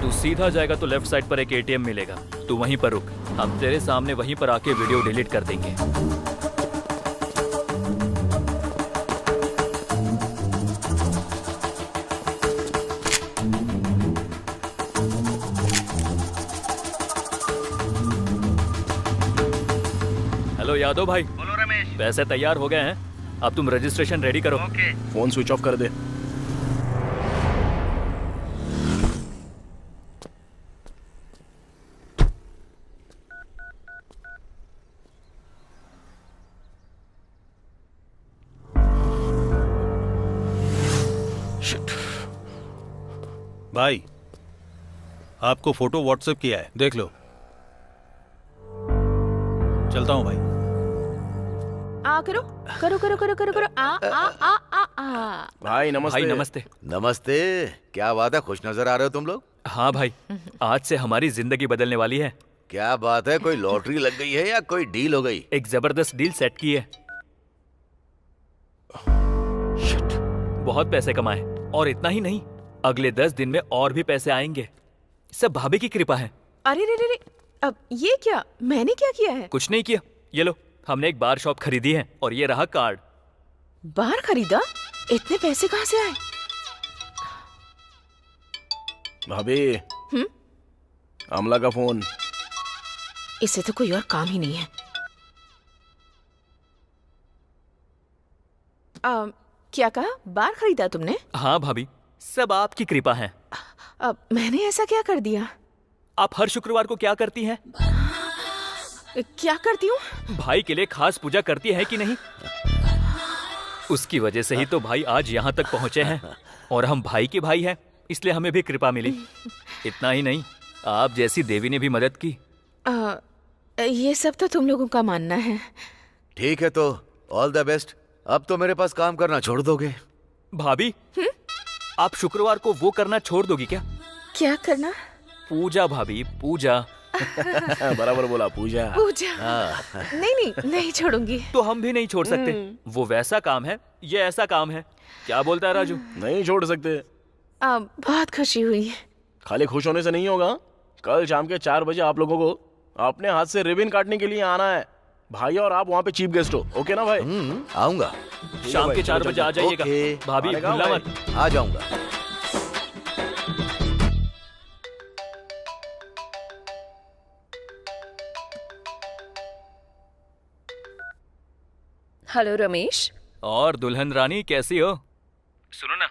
तू सीधा जाएगा तो लेफ्ट साइड पर एक एटीएम मिलेगा, तू वहीं पर रुक। हम तेरे सामने वहीं पर आके वीडियो डिलीट कर देंगे। हेलो यादव भाई। बोलो रमेश। पैसे तैयार हो गए हैं, अब तुम रजिस्ट्रेशन रेडी करो। ओके। फोन स्विच ऑफ कर दे। भाई, आपको फोटो व्हाट्सएप किया है, देख लो। चलता हूँ भाई। आ करो करो करो करो करो करो। आ आ आ आ आ। भाई नमस्ते। भाई नमस्ते। नमस्ते। क्या बात है, खुश नजर आ रहे हो तुम लोग? हाँ भाई, आज से हमारी जिंदगी बदलने वाली है। क्या बात है, कोई लॉटरी लग गई है या कोई डील हो गई? एक जबरदस्त डील सेट की है। बहुत पैसे कमाए, और इतना ही नहीं, अगले 10 दिन में और भी पैसे आएंगे। सब भाभी की कृपा है। अरे रे रे रे, अब ये क्या, मैंने क्या किया है? कुछ नहीं किया, ये लो, हमने एक बार शॉप खरीदी है और ये रहा कार्ड। बार खरीदा? इतने पैसे कहाँ से आए? भाभी, अमला का फोन। इससे तो कोई और काम ही नहीं है। क्या कहा, बार खरीदा तुमने? हाँ भाभी, सब आपकी कृपा है। अब मैंने ऐसा क्या कर दिया? आप हर शुक्रवार को क्या करती हैं? क्या करती हूँ? भाई के लिए खास पूजा करती है कि नहीं? उसकी वजह से ही तो भाई आज यहाँ तक पहुँचे हैं, और हम भाई के भाई हैं, इसलिए हमें भी कृपा मिली। इतना ही नहीं, आप जैसी देवी ने भी मदद की। ये सब तो तुम लोगों का मानना है। ठीक है तो ऑल द बेस्ट। अब तो मेरे पास काम करना छोड़ दोगे? भाभी, आप शुक्रवार को वो करना छोड़ दोगी क्या? क्या करना? पूजा भाभी, पूजा। बराबर बोला, पूजा। पूजा? नहीं छोड़ूंगी। तो हम भी नहीं छोड़ सकते। वो वैसा काम है, ये ऐसा काम है। क्या बोलता है राजू? नहीं छोड़ सकते। बहुत खुशी हुई। खाली खुश होने से नहीं होगा, कल शाम के 4 बजे आप लोगों को अपने हाथ से रिबन काटने के लिए आना है। भाई और आप वहाँ पे चीफ गेस्ट हो, ओके ना भाई? आऊंगा। शाम के 4 बजे आ जाइएगा। भाभी भूलना मत। आ जाऊंगा। हेलो रमेश। और दुल्हन रानी कैसी हो? सुनो ना,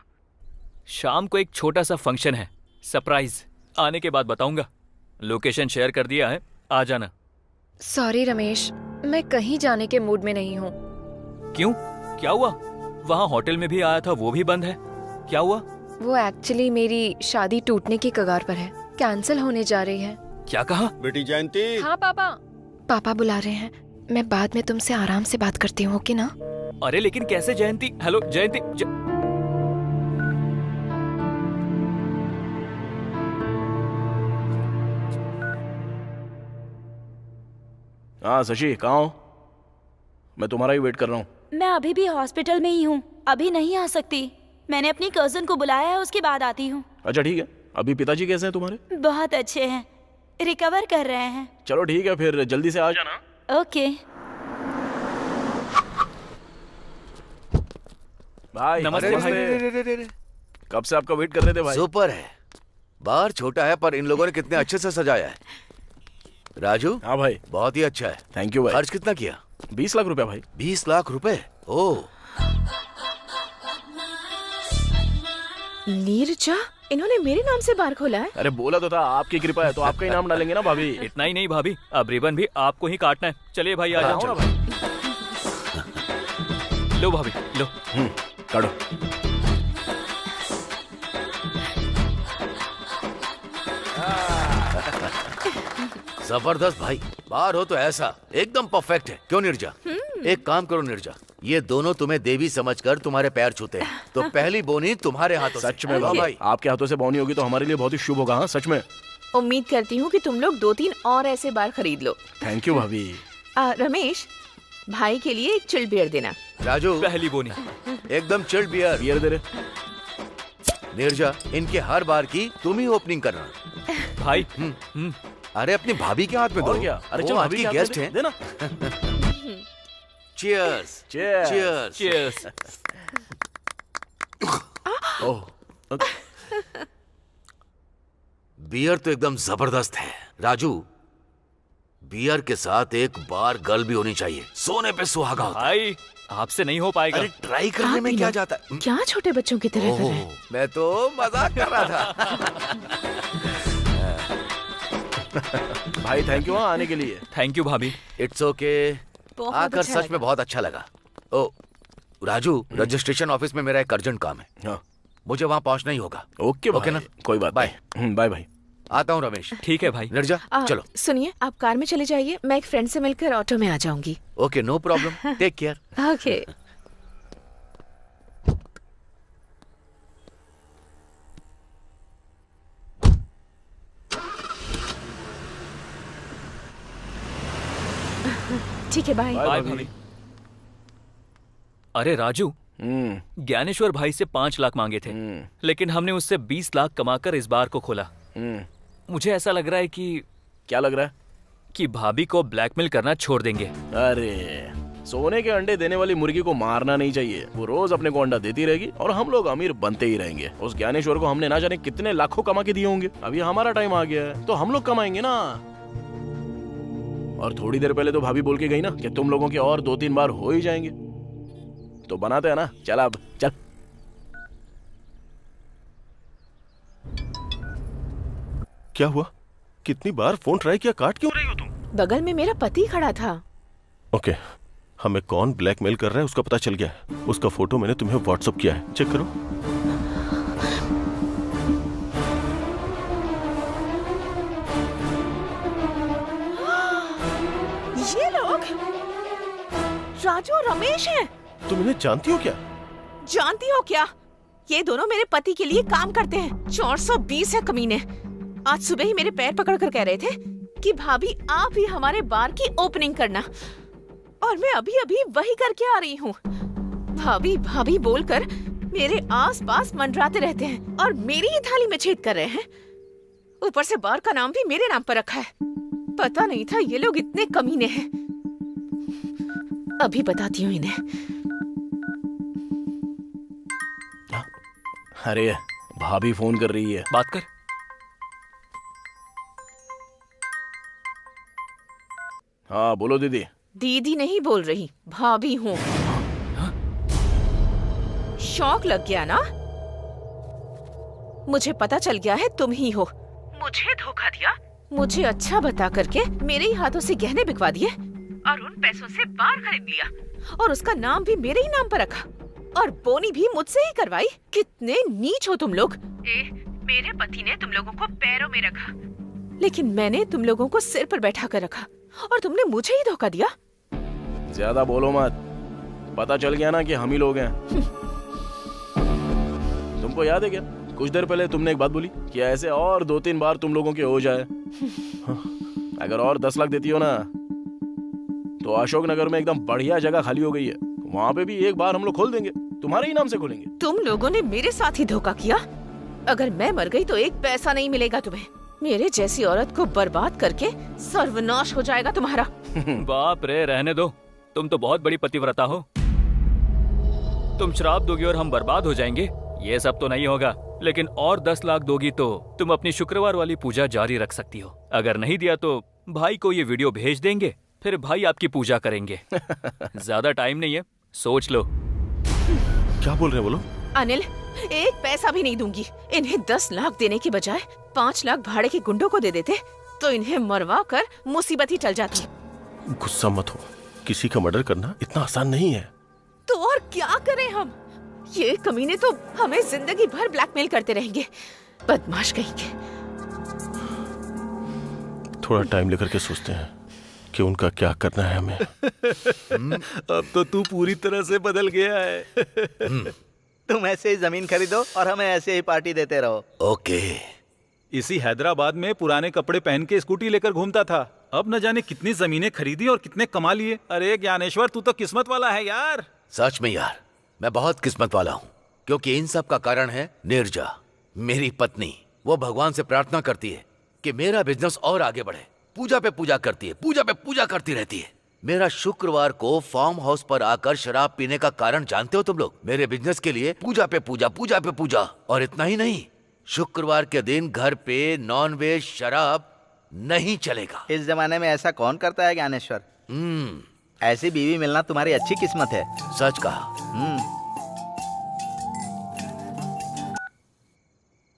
शाम को एक छोटा सा फंक्शन है, सरप्राइज। आने के बाद बताऊंगा। लोकेशन शेयर कर दिया है, आ जाना। सॉरी रमेश, मैं कहीं जाने के मूड में नहीं हूँ। क्यों, क्या हुआ? वहाँ होटल में भी आया था, वो भी बंद है। क्या हुआ? वो एक्चुअली मेरी शादी टूटने की कगार पर है, कैंसिल होने जा रही है। क्या कहा? बेटी जयंती। हाँ पापा। पापा बुला रहे हैं, मैं बाद में तुमसे आराम से बात करती हूँ, ओके ना? अरे लेकिन कैसे जयंती? हेलो जयंती। हाँ शशि, कहाँ हो? मैं तुम्हारा ही वेट कर रहा हूँ। मैं अभी भी हॉस्पिटल में ही हूँ, अभी नहीं आ सकती। मैंने अपनी कजिन को बुलाया है, उसके बाद आती हूँ। अच्छा ठीक है। अभी पिताजी कैसे हैं तुम्हारे? बहुत अच्छे हैं, रिकवर कर रहे हैं। चलो ठीक है, फिर जल्दी से आ जाना। ओके। भाई नमस्ते भाई। कब से आपका वेट कर रहे थे भाई। सुपर है। बार छोटा है पर इन लोगों ने कितने अच्छे से सजाया है। राजू। हाँ भाई। बहुत ही अच्छा है। थैंक यू भाई। खर्च कितना किया? 20 लाख रुपया भाई। 20 लाख रुपए? ओह। नीरजा, इन्होंने मेरे नाम से बार खोला है? अरे बोला तो था, आपकी कृपा है तो आपका ही नाम डालेंगे ना भाभी। इतना ही नहीं भाभी, अब रिबन भी आपको ही काटना है। चलिए भाई, आ जाओ ना भाई। लो भाभी, लो। काटो। जबरदस्त भाई। बाहर हो तो ऐसा एकदम परफेक्ट है। क्यों निर्जा? एक काम करो निर्जा, ये दोनों तुम्हें देवी समझकर तुम्हारे पैर छूते हैं, तो पहली बोनी तुम्हारे हाथों से। सच में भाई, आपके हाथों से बोनी होगी तो हमारे लिए बहुत ही शुभ होगा। हाँ सच में। उम्मीद करती हूँ कि तुम लोग 2-3 और ऐसे बार खरीद लो। थैंक यू भाभी। रमेश, भाई के लिए एक चिल्ड बियर देना। राजू, पहली बोनी। एकदम चिल्ड बियर। बियर दे रहे। निर्जा, इनके हर बार की तुम ही ओपनिंग करना। भाई। अरे अपनी भाभी के हाथ में दो। क्या? अरे वो चल आज भाभी की के हाथ गेस्ट में हैं। देना। चीयर्स। Cheers. चीयर्स। ओह, बियर तो एकदम जबरदस्त है। राजू, बियर के साथ एक बार गर्ल भी होनी चाहिए, सोने पे सुहागा होता है। भाई, आपसे नहीं हो पाएगा। अरे ट्राई करने में क्या जाता है? क्या छोटे बच्चों की तरह कर रहे हैं? मैं तो मजाक कर रहा था। भाई थैंक यू आने के लिए। थैंक यू भाभी। It's okay. आकर अच्छा सच में बहुत अच्छा लगा। ओ राजू, रजिस्ट्रेशन ऑफिस में मेरा एक अर्जेंट काम है। हाँ। मुझे वहाँ पहुँचना ही होगा। ओके ओके ना? कोई बात। बाय। बाय भाई। आता हूँ रमेश। ठीक है भाई। निर्जा, चलो। सुनिए, आप कार में चले जाइए, मैं एक फ्रेंड से मिलकर ऑटो में आ जाऊंगी। Okay, no problem. Take care. Okay. ठीक है, बाय। बाय भाभी। अरे राजू, ज्ञानेश्वर भाई से 5 लाख मांगे थे, लेकिन हमने उससे 20 लाख कमाकर इस बार को खोला। मुझे ऐसा लग रहा है कि क्या लग रहा है? कि भाभी को ब्लैकमेल करना छोड़ देंगे। अरे सोने के अंडे देने वाली मुर्गी को मारना नहीं चाहिए। वो रोज अपने को अंडा देती रहेगी और हम लोग अमीर बनते ही रहेंगे। उस ज्ञानेश्वर को हमने ना जाने कितने लाखों कमा के दिए होंगे। अभी हमारा टाइम आ गया है तो हम लोग कमाएंगे ना। और थोड़ी देर पहले तो भाभी बोल के गई ना कि तुम लोगों के और 2-3 बार हो ही जाएंगे। तो बनाते हैं ना। चल अब चल। क्या हुआ? कितनी बार फोन ट्राई किया, काट क्यों रही हो तुम? बगल में मेरा पति खड़ा था। ओके, हमें कौन ब्लैकमेल कर रहा है उसका पता चल गया है। उसका फोटो मैंने तुम्हें व्हाट्सएप किया है, चेक करो। ये लोग राजू और रमेश हैं। तुम इन्हें जानती हो क्या? जानती हो क्या? ये दोनों मेरे पति के लिए काम करते हैं। 420 है कमीने। आज सुबह ही मेरे पैर पकड़ कर कह रहे थे कि भाभी आप ही हमारे बार की ओपनिंग करना, और मैं अभी अभी वही करके आ रही हूँ। भाभी भाभी बोलकर मेरे आसपास मंडराते रहते हैं और मेरी ही थाली में छेद कर रहे हैं। ऊपर से बार का नाम भी मेरे नाम पर रखा है। पता नहीं था ये लोग इतने कमीने हैं। अभी बताती हूँ इन्हें। अरे भाभी फोन कर रही है, बात कर। हाँ बोलो दीदी। दीदी नहीं बोल रही, भाभी हूँ। शौक लग गया ना? मुझे पता चल गया है तुम ही हो। मुझे धोखा दिया, मुझे अच्छा बता करके मेरे ही हाथों से गहने बिकवा दिए और उन पैसों से बार खरीद लिया और उसका नाम भी मेरे ही नाम पर रखा और बोनी भी मुझसे ही करवाई। कितने नीच हो तुम लोग। मेरे पति ने तुम लोगों को पैरों में रखा, लेकिन मैंने तुम लोगों को सिर पर बैठा कर रखा और तुमने मुझे ही धोखा दिया। ज्यादा बोलो मत, पता चल गया ना कि हम ही लोग हैं। तुमको याद है क्या कुछ देर पहले तुमने एक बात बोली कि ऐसे और 2-3 बार तुम लोगों के हो जाए। अगर और 10 लाख देती हो ना तो अशोक नगर में एकदम बढ़िया जगह खाली हो गई है, वहाँ पे भी एक बार हम लोग खोल देंगे, तुम्हारे ही नाम से खोलेंगे। तुम लोगों ने मेरे साथ ही धोखा किया। अगर मैं मर गई तो एक पैसा नहीं मिलेगा तुम्हें। मेरे जैसी औरत को बर्बाद करके सर्वनाश हो जाएगा तुम्हारा। बाप रे, रहने दो। तुम तो बहुत बड़ी पतिव्रता हो। तुम श्राप दोगी और हम बर्बाद हो जाएंगे, ये सब तो नहीं होगा। लेकिन और 10 लाख दोगी तो तुम अपनी शुक्रवार वाली पूजा जारी रख सकती हो। अगर नहीं दिया तो भाई को ये वीडियो भेज देंगे, फिर भाई आपकी पूजा करेंगे। ज्यादा टाइम नहीं है, सोच लो। क्या बोल रहे हैं बोलो? अनिल, एक पैसा भी नहीं दूंगी। इन्हें 10 लाख देने के बजाय 5 लाख भाड़े के गुंडों को दे देते तो इन्हें मरवा कर मुसीबत ही टल जाती। गुस्सा मत हो, किसी का मर्डर करना इतना आसान नहीं है। तो और क्या करें हम? ये कमीने तो हमें जिंदगी भर ब्लैकमेल करते रहेंगे। बदमाश कहेंगे। थोड़ा टाइम लेकर के सोचते हैं कि उनका क्या करना है हमें। अब तो तू पूरी तरह से बदल गया है। तुम ऐसे ही जमीन खरीदो और हमें ऐसे ही पार्टी देते रहो। ओके। इसी हैदराबाद में पुराने कपड़े पहन के स्कूटी लेकर घूमता था। अब न जाने कितनी जमीनें खरीदी और कितने कमा लिए। अरे ज्ञानेश्वर, तू तो किस्मत वाला है यार। सच में यार, मैं बहुत किस्मत वाला हूँ, क्योंकि इन सब का कारण है नीरजा, मेरी पत्नी। वो भगवान से प्रार्थना करती है कि मेरा बिजनेस और आगे बढ़े। पूजा पे पूजा करती है, पूजा पे पूजा करती रहती है। मेरा शुक्रवार को फार्म हाउस पर आकर शराब पीने का कारण जानते हो तुम लोग? मेरे बिजनेस के लिए पूजा पे पूजा, पूजा पे पूजा। और इतना ही नहीं, शुक्रवार के दिन घर पे नॉन वेज शराब नहीं चलेगा। इस जमाने में ऐसा कौन करता है ज्ञानेश्वर? ऐसी बीवी मिलना तुम्हारी अच्छी किस्मत है। सच कहा।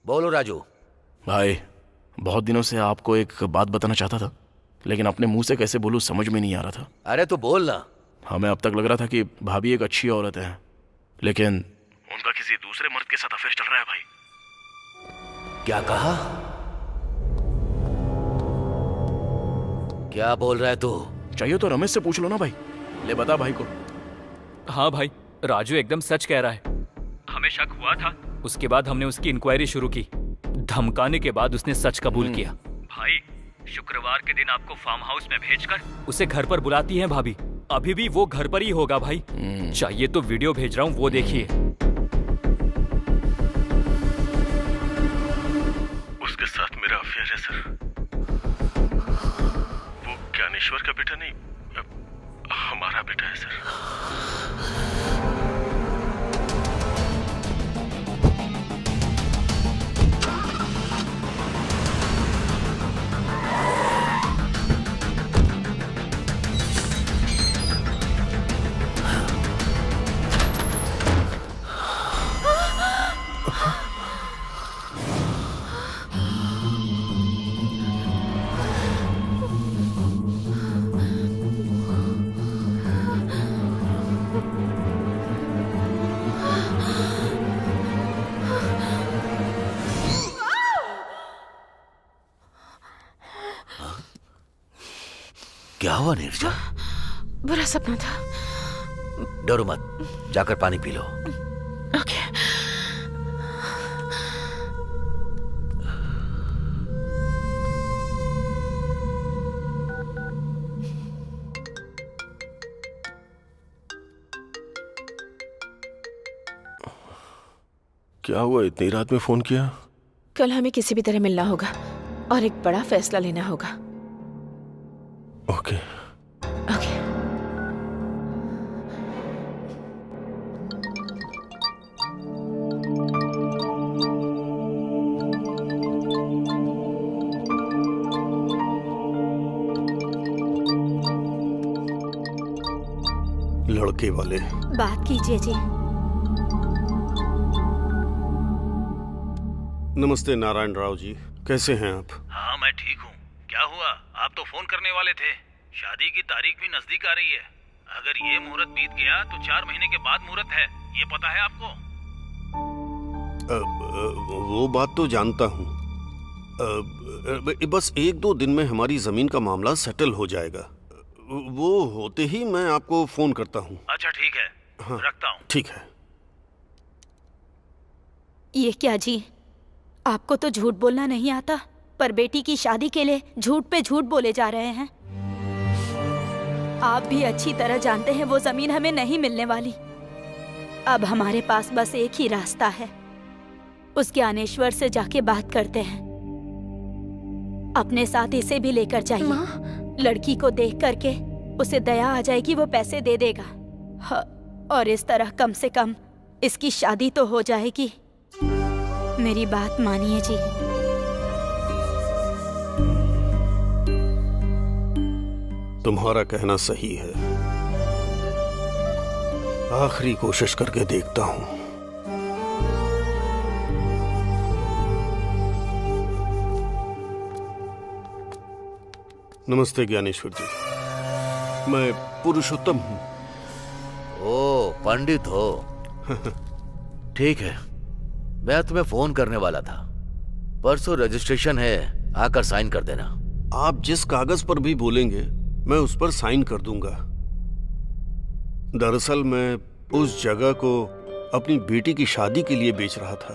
बोलो राजू। भाई, बहुत दिनों से आपको एक बात बताना चाहता था, लेकिन अपने मुंह से कैसे बोलूं समझ में नहीं आ रहा था। अरे तो बोल ना। हमें अब तक लग रहा था कि भाभी एक अच्छी औरत है, लेकिन उनका किसी दूसरे मर्द के साथ अफेयर चल रहा है। भाई, क्या कहा? क्या बोल रहा है तू? चाहिए तो रमेश से पूछ लो ना भाई। ले बता भाई को। हाँ भाई, राजू एकदम सच कह रहा है। हमें शक हुआ था, उसके बाद हमने उसकी इंक्वायरी शुरू की। धमकाने के बाद उसने सच कबूल किया। भाई, शुक्रवार के दिन आपको फार्म हाउस में भेजकर उसे घर पर बुलाती हैं भाभी। अभी भी वो घर पर ही होगा भाई। चाहिए तो वीडियो भेज रहा हूँ, वो देखिए। उसके साथ मेरा अफेयर है सर। ईश्वर का बेटा नहीं, हमारा बेटा है सर। क्या हुआ नीरजा? बुरा सपना था। डरो मत, जाकर पानी पी लो। ओके। क्या हुआ, इतनी रात में फोन किया? कल हमें किसी भी तरह मिलना होगा और एक बड़ा फैसला लेना होगा। ओके। ओके। लड़के वाले बात कीजिए जी। नमस्ते नारायण राव जी, कैसे हैं आप? हाँ मैं ठीक हूँ। क्या हुआ, आप तो फोन करने वाले थे। शादी की तारीख भी नजदीक आ रही है। अगर ये मुहूर्त बीत गया तो 4 महीने के बाद मुहूर्त है, ये पता है आपको? वो बात तो जानता हूँ। बस 1-2 दिन में हमारी जमीन का मामला सेटल हो जाएगा। वो होते ही मैं आपको फोन करता हूँ। अच्छा ठीक है। हाँ, रखता हूँ। ठीक है। ये क्या जी, आपको तो झूठ बोलना नहीं आता, पर बेटी की शादी के लिए झूठ पे झूठ बोले जा रहे हैं। आप भी अच्छी तरह जानते हैं वो जमीन हमें नहीं मिलने वाली। अब हमारे पास बस एक ही रास्ता है, उस ज्ञानेश्वर से जाके बात करते हैं। अपने साथ इसे भी लेकर जाइए। लड़की को देख करके उसे दया आ जाएगी, वो पैसे दे देगा। हाँ, और इस तरह कम से कम इसकी शादी तो हो जाएगी। मेरी बात मानिए जी। तुम्हारा कहना सही है, आखिरी कोशिश करके देखता हूँ। नमस्ते ज्ञानेश्वर जी, मैं पुरुषोत्तम हूँ। ओ पंडित हो? ठीक है, मैं तुम्हें फोन करने वाला था। परसों रजिस्ट्रेशन है, आकर साइन कर देना। आप जिस कागज पर भी बोलेंगे मैं उस पर साइन कर दूंगा। दरअसल मैं उस जगह को अपनी बेटी की शादी के लिए बेच रहा था।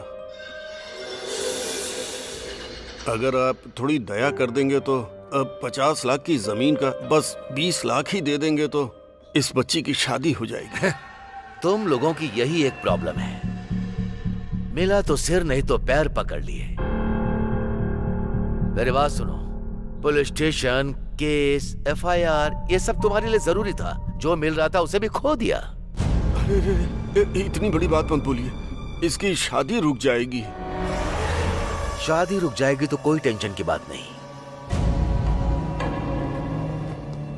अगर आप थोड़ी दया कर देंगे तो अब 50 लाख की जमीन का बस 20 लाख ही दे देंगे तो इस बच्ची की शादी हो जाएगी। तुम लोगों की यही एक प्रॉब्लम है, मिला तो सिर नहीं तो पैर पकड़ लिए। मेरी बात सुनो, पुलिस स्टेशन, केस, FIR ये सब तुम्हारे लिए जरूरी था। जो मिल रहा था उसे भी खो दिया। अरे इतनी बड़ी बात मत बोलिए, इसकी शादी रुक जाएगी। शादी रुक जाएगी तो कोई टेंशन की बात नहीं।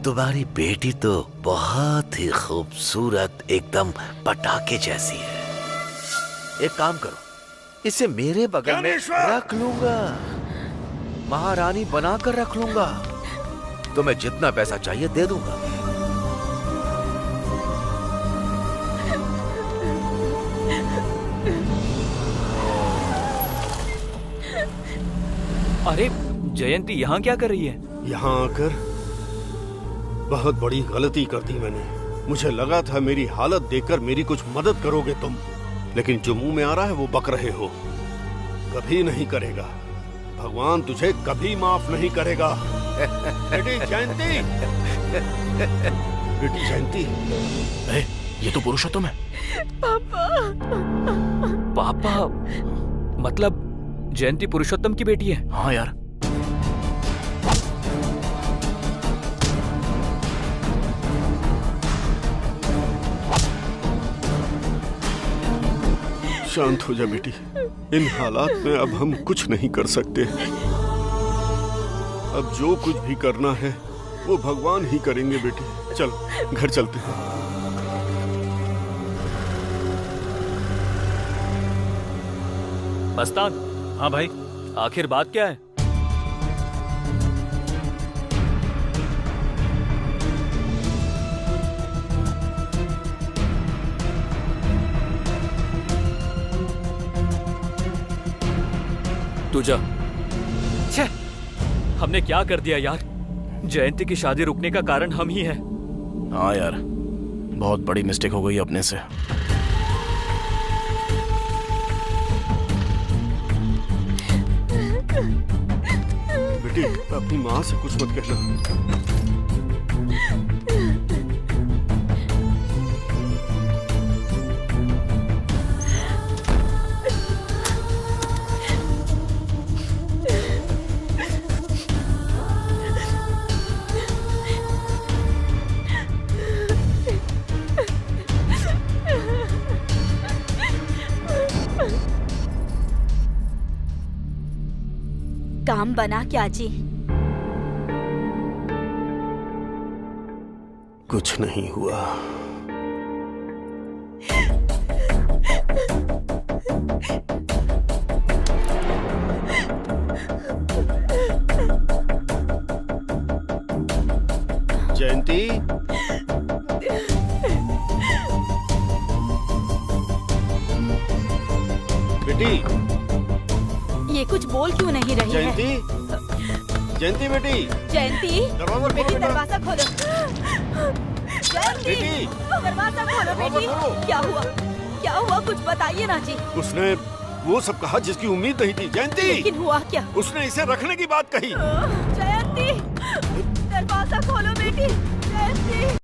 तुम्हारी बेटी तो बहुत ही खूबसूरत, एकदम पटाखे जैसी है। एक काम करो, इसे मेरे बगल में रख लूंगा, महारानी बनाकर रख लूंगा। तुम्हें जितना पैसा चाहिए दे दूंगा। अरे जयंती यहाँ क्या कर रही है? यहाँ आकर बहुत बड़ी गलती कर दी मैंने। मुझे लगा था मेरी हालत देखकर मेरी कुछ मदद करोगे तुम, लेकिन जो मुंह में आ रहा है वो बक रहे हो। कभी नहीं करेगा, भगवान तुझे कभी माफ नहीं करेगा। बेटी जयंती, बेटी जयंती, ये तो पुरुषोत्तम है। पापा। पापा मतलब जयंती पुरुषोत्तम की बेटी है? हाँ यार। शांत हो जा बेटी। इन हालात में अब हम कुछ नहीं कर सकते। अब जो कुछ भी करना है वो भगवान ही करेंगे बेटी। चल घर चलते हैं। मस्तान। हाँ भाई। आखिर बात क्या है? तू जा। छे, हमने क्या कर दिया यार? जयंती की शादी रुकने का कारण हम ही हैं। हाँ यार, बहुत बड़ी मिस्टेक हो गई अपने से। बेटी अपनी माँ से कुछ मत कहना। काम बना क्या जी? कुछ नहीं हुआ। जयंती, बेटी ये कुछ बोल क्यों नहीं रही है? जयंती, जयंती बेटी। जयंती, बेटी दरवाजा खोलो। जयंती, बेटी दरवाजा खोलो बेटी। क्या हुआ? क्या हुआ? कुछ बताइए ना जी। उसने वो सब कहा जिसकी उम्मीद नहीं थी। जयंती, लेकिन हुआ क्या? उसने इसे रखने की बात कही। जयंती, दरवाजा खोलो बेटी। जयंती।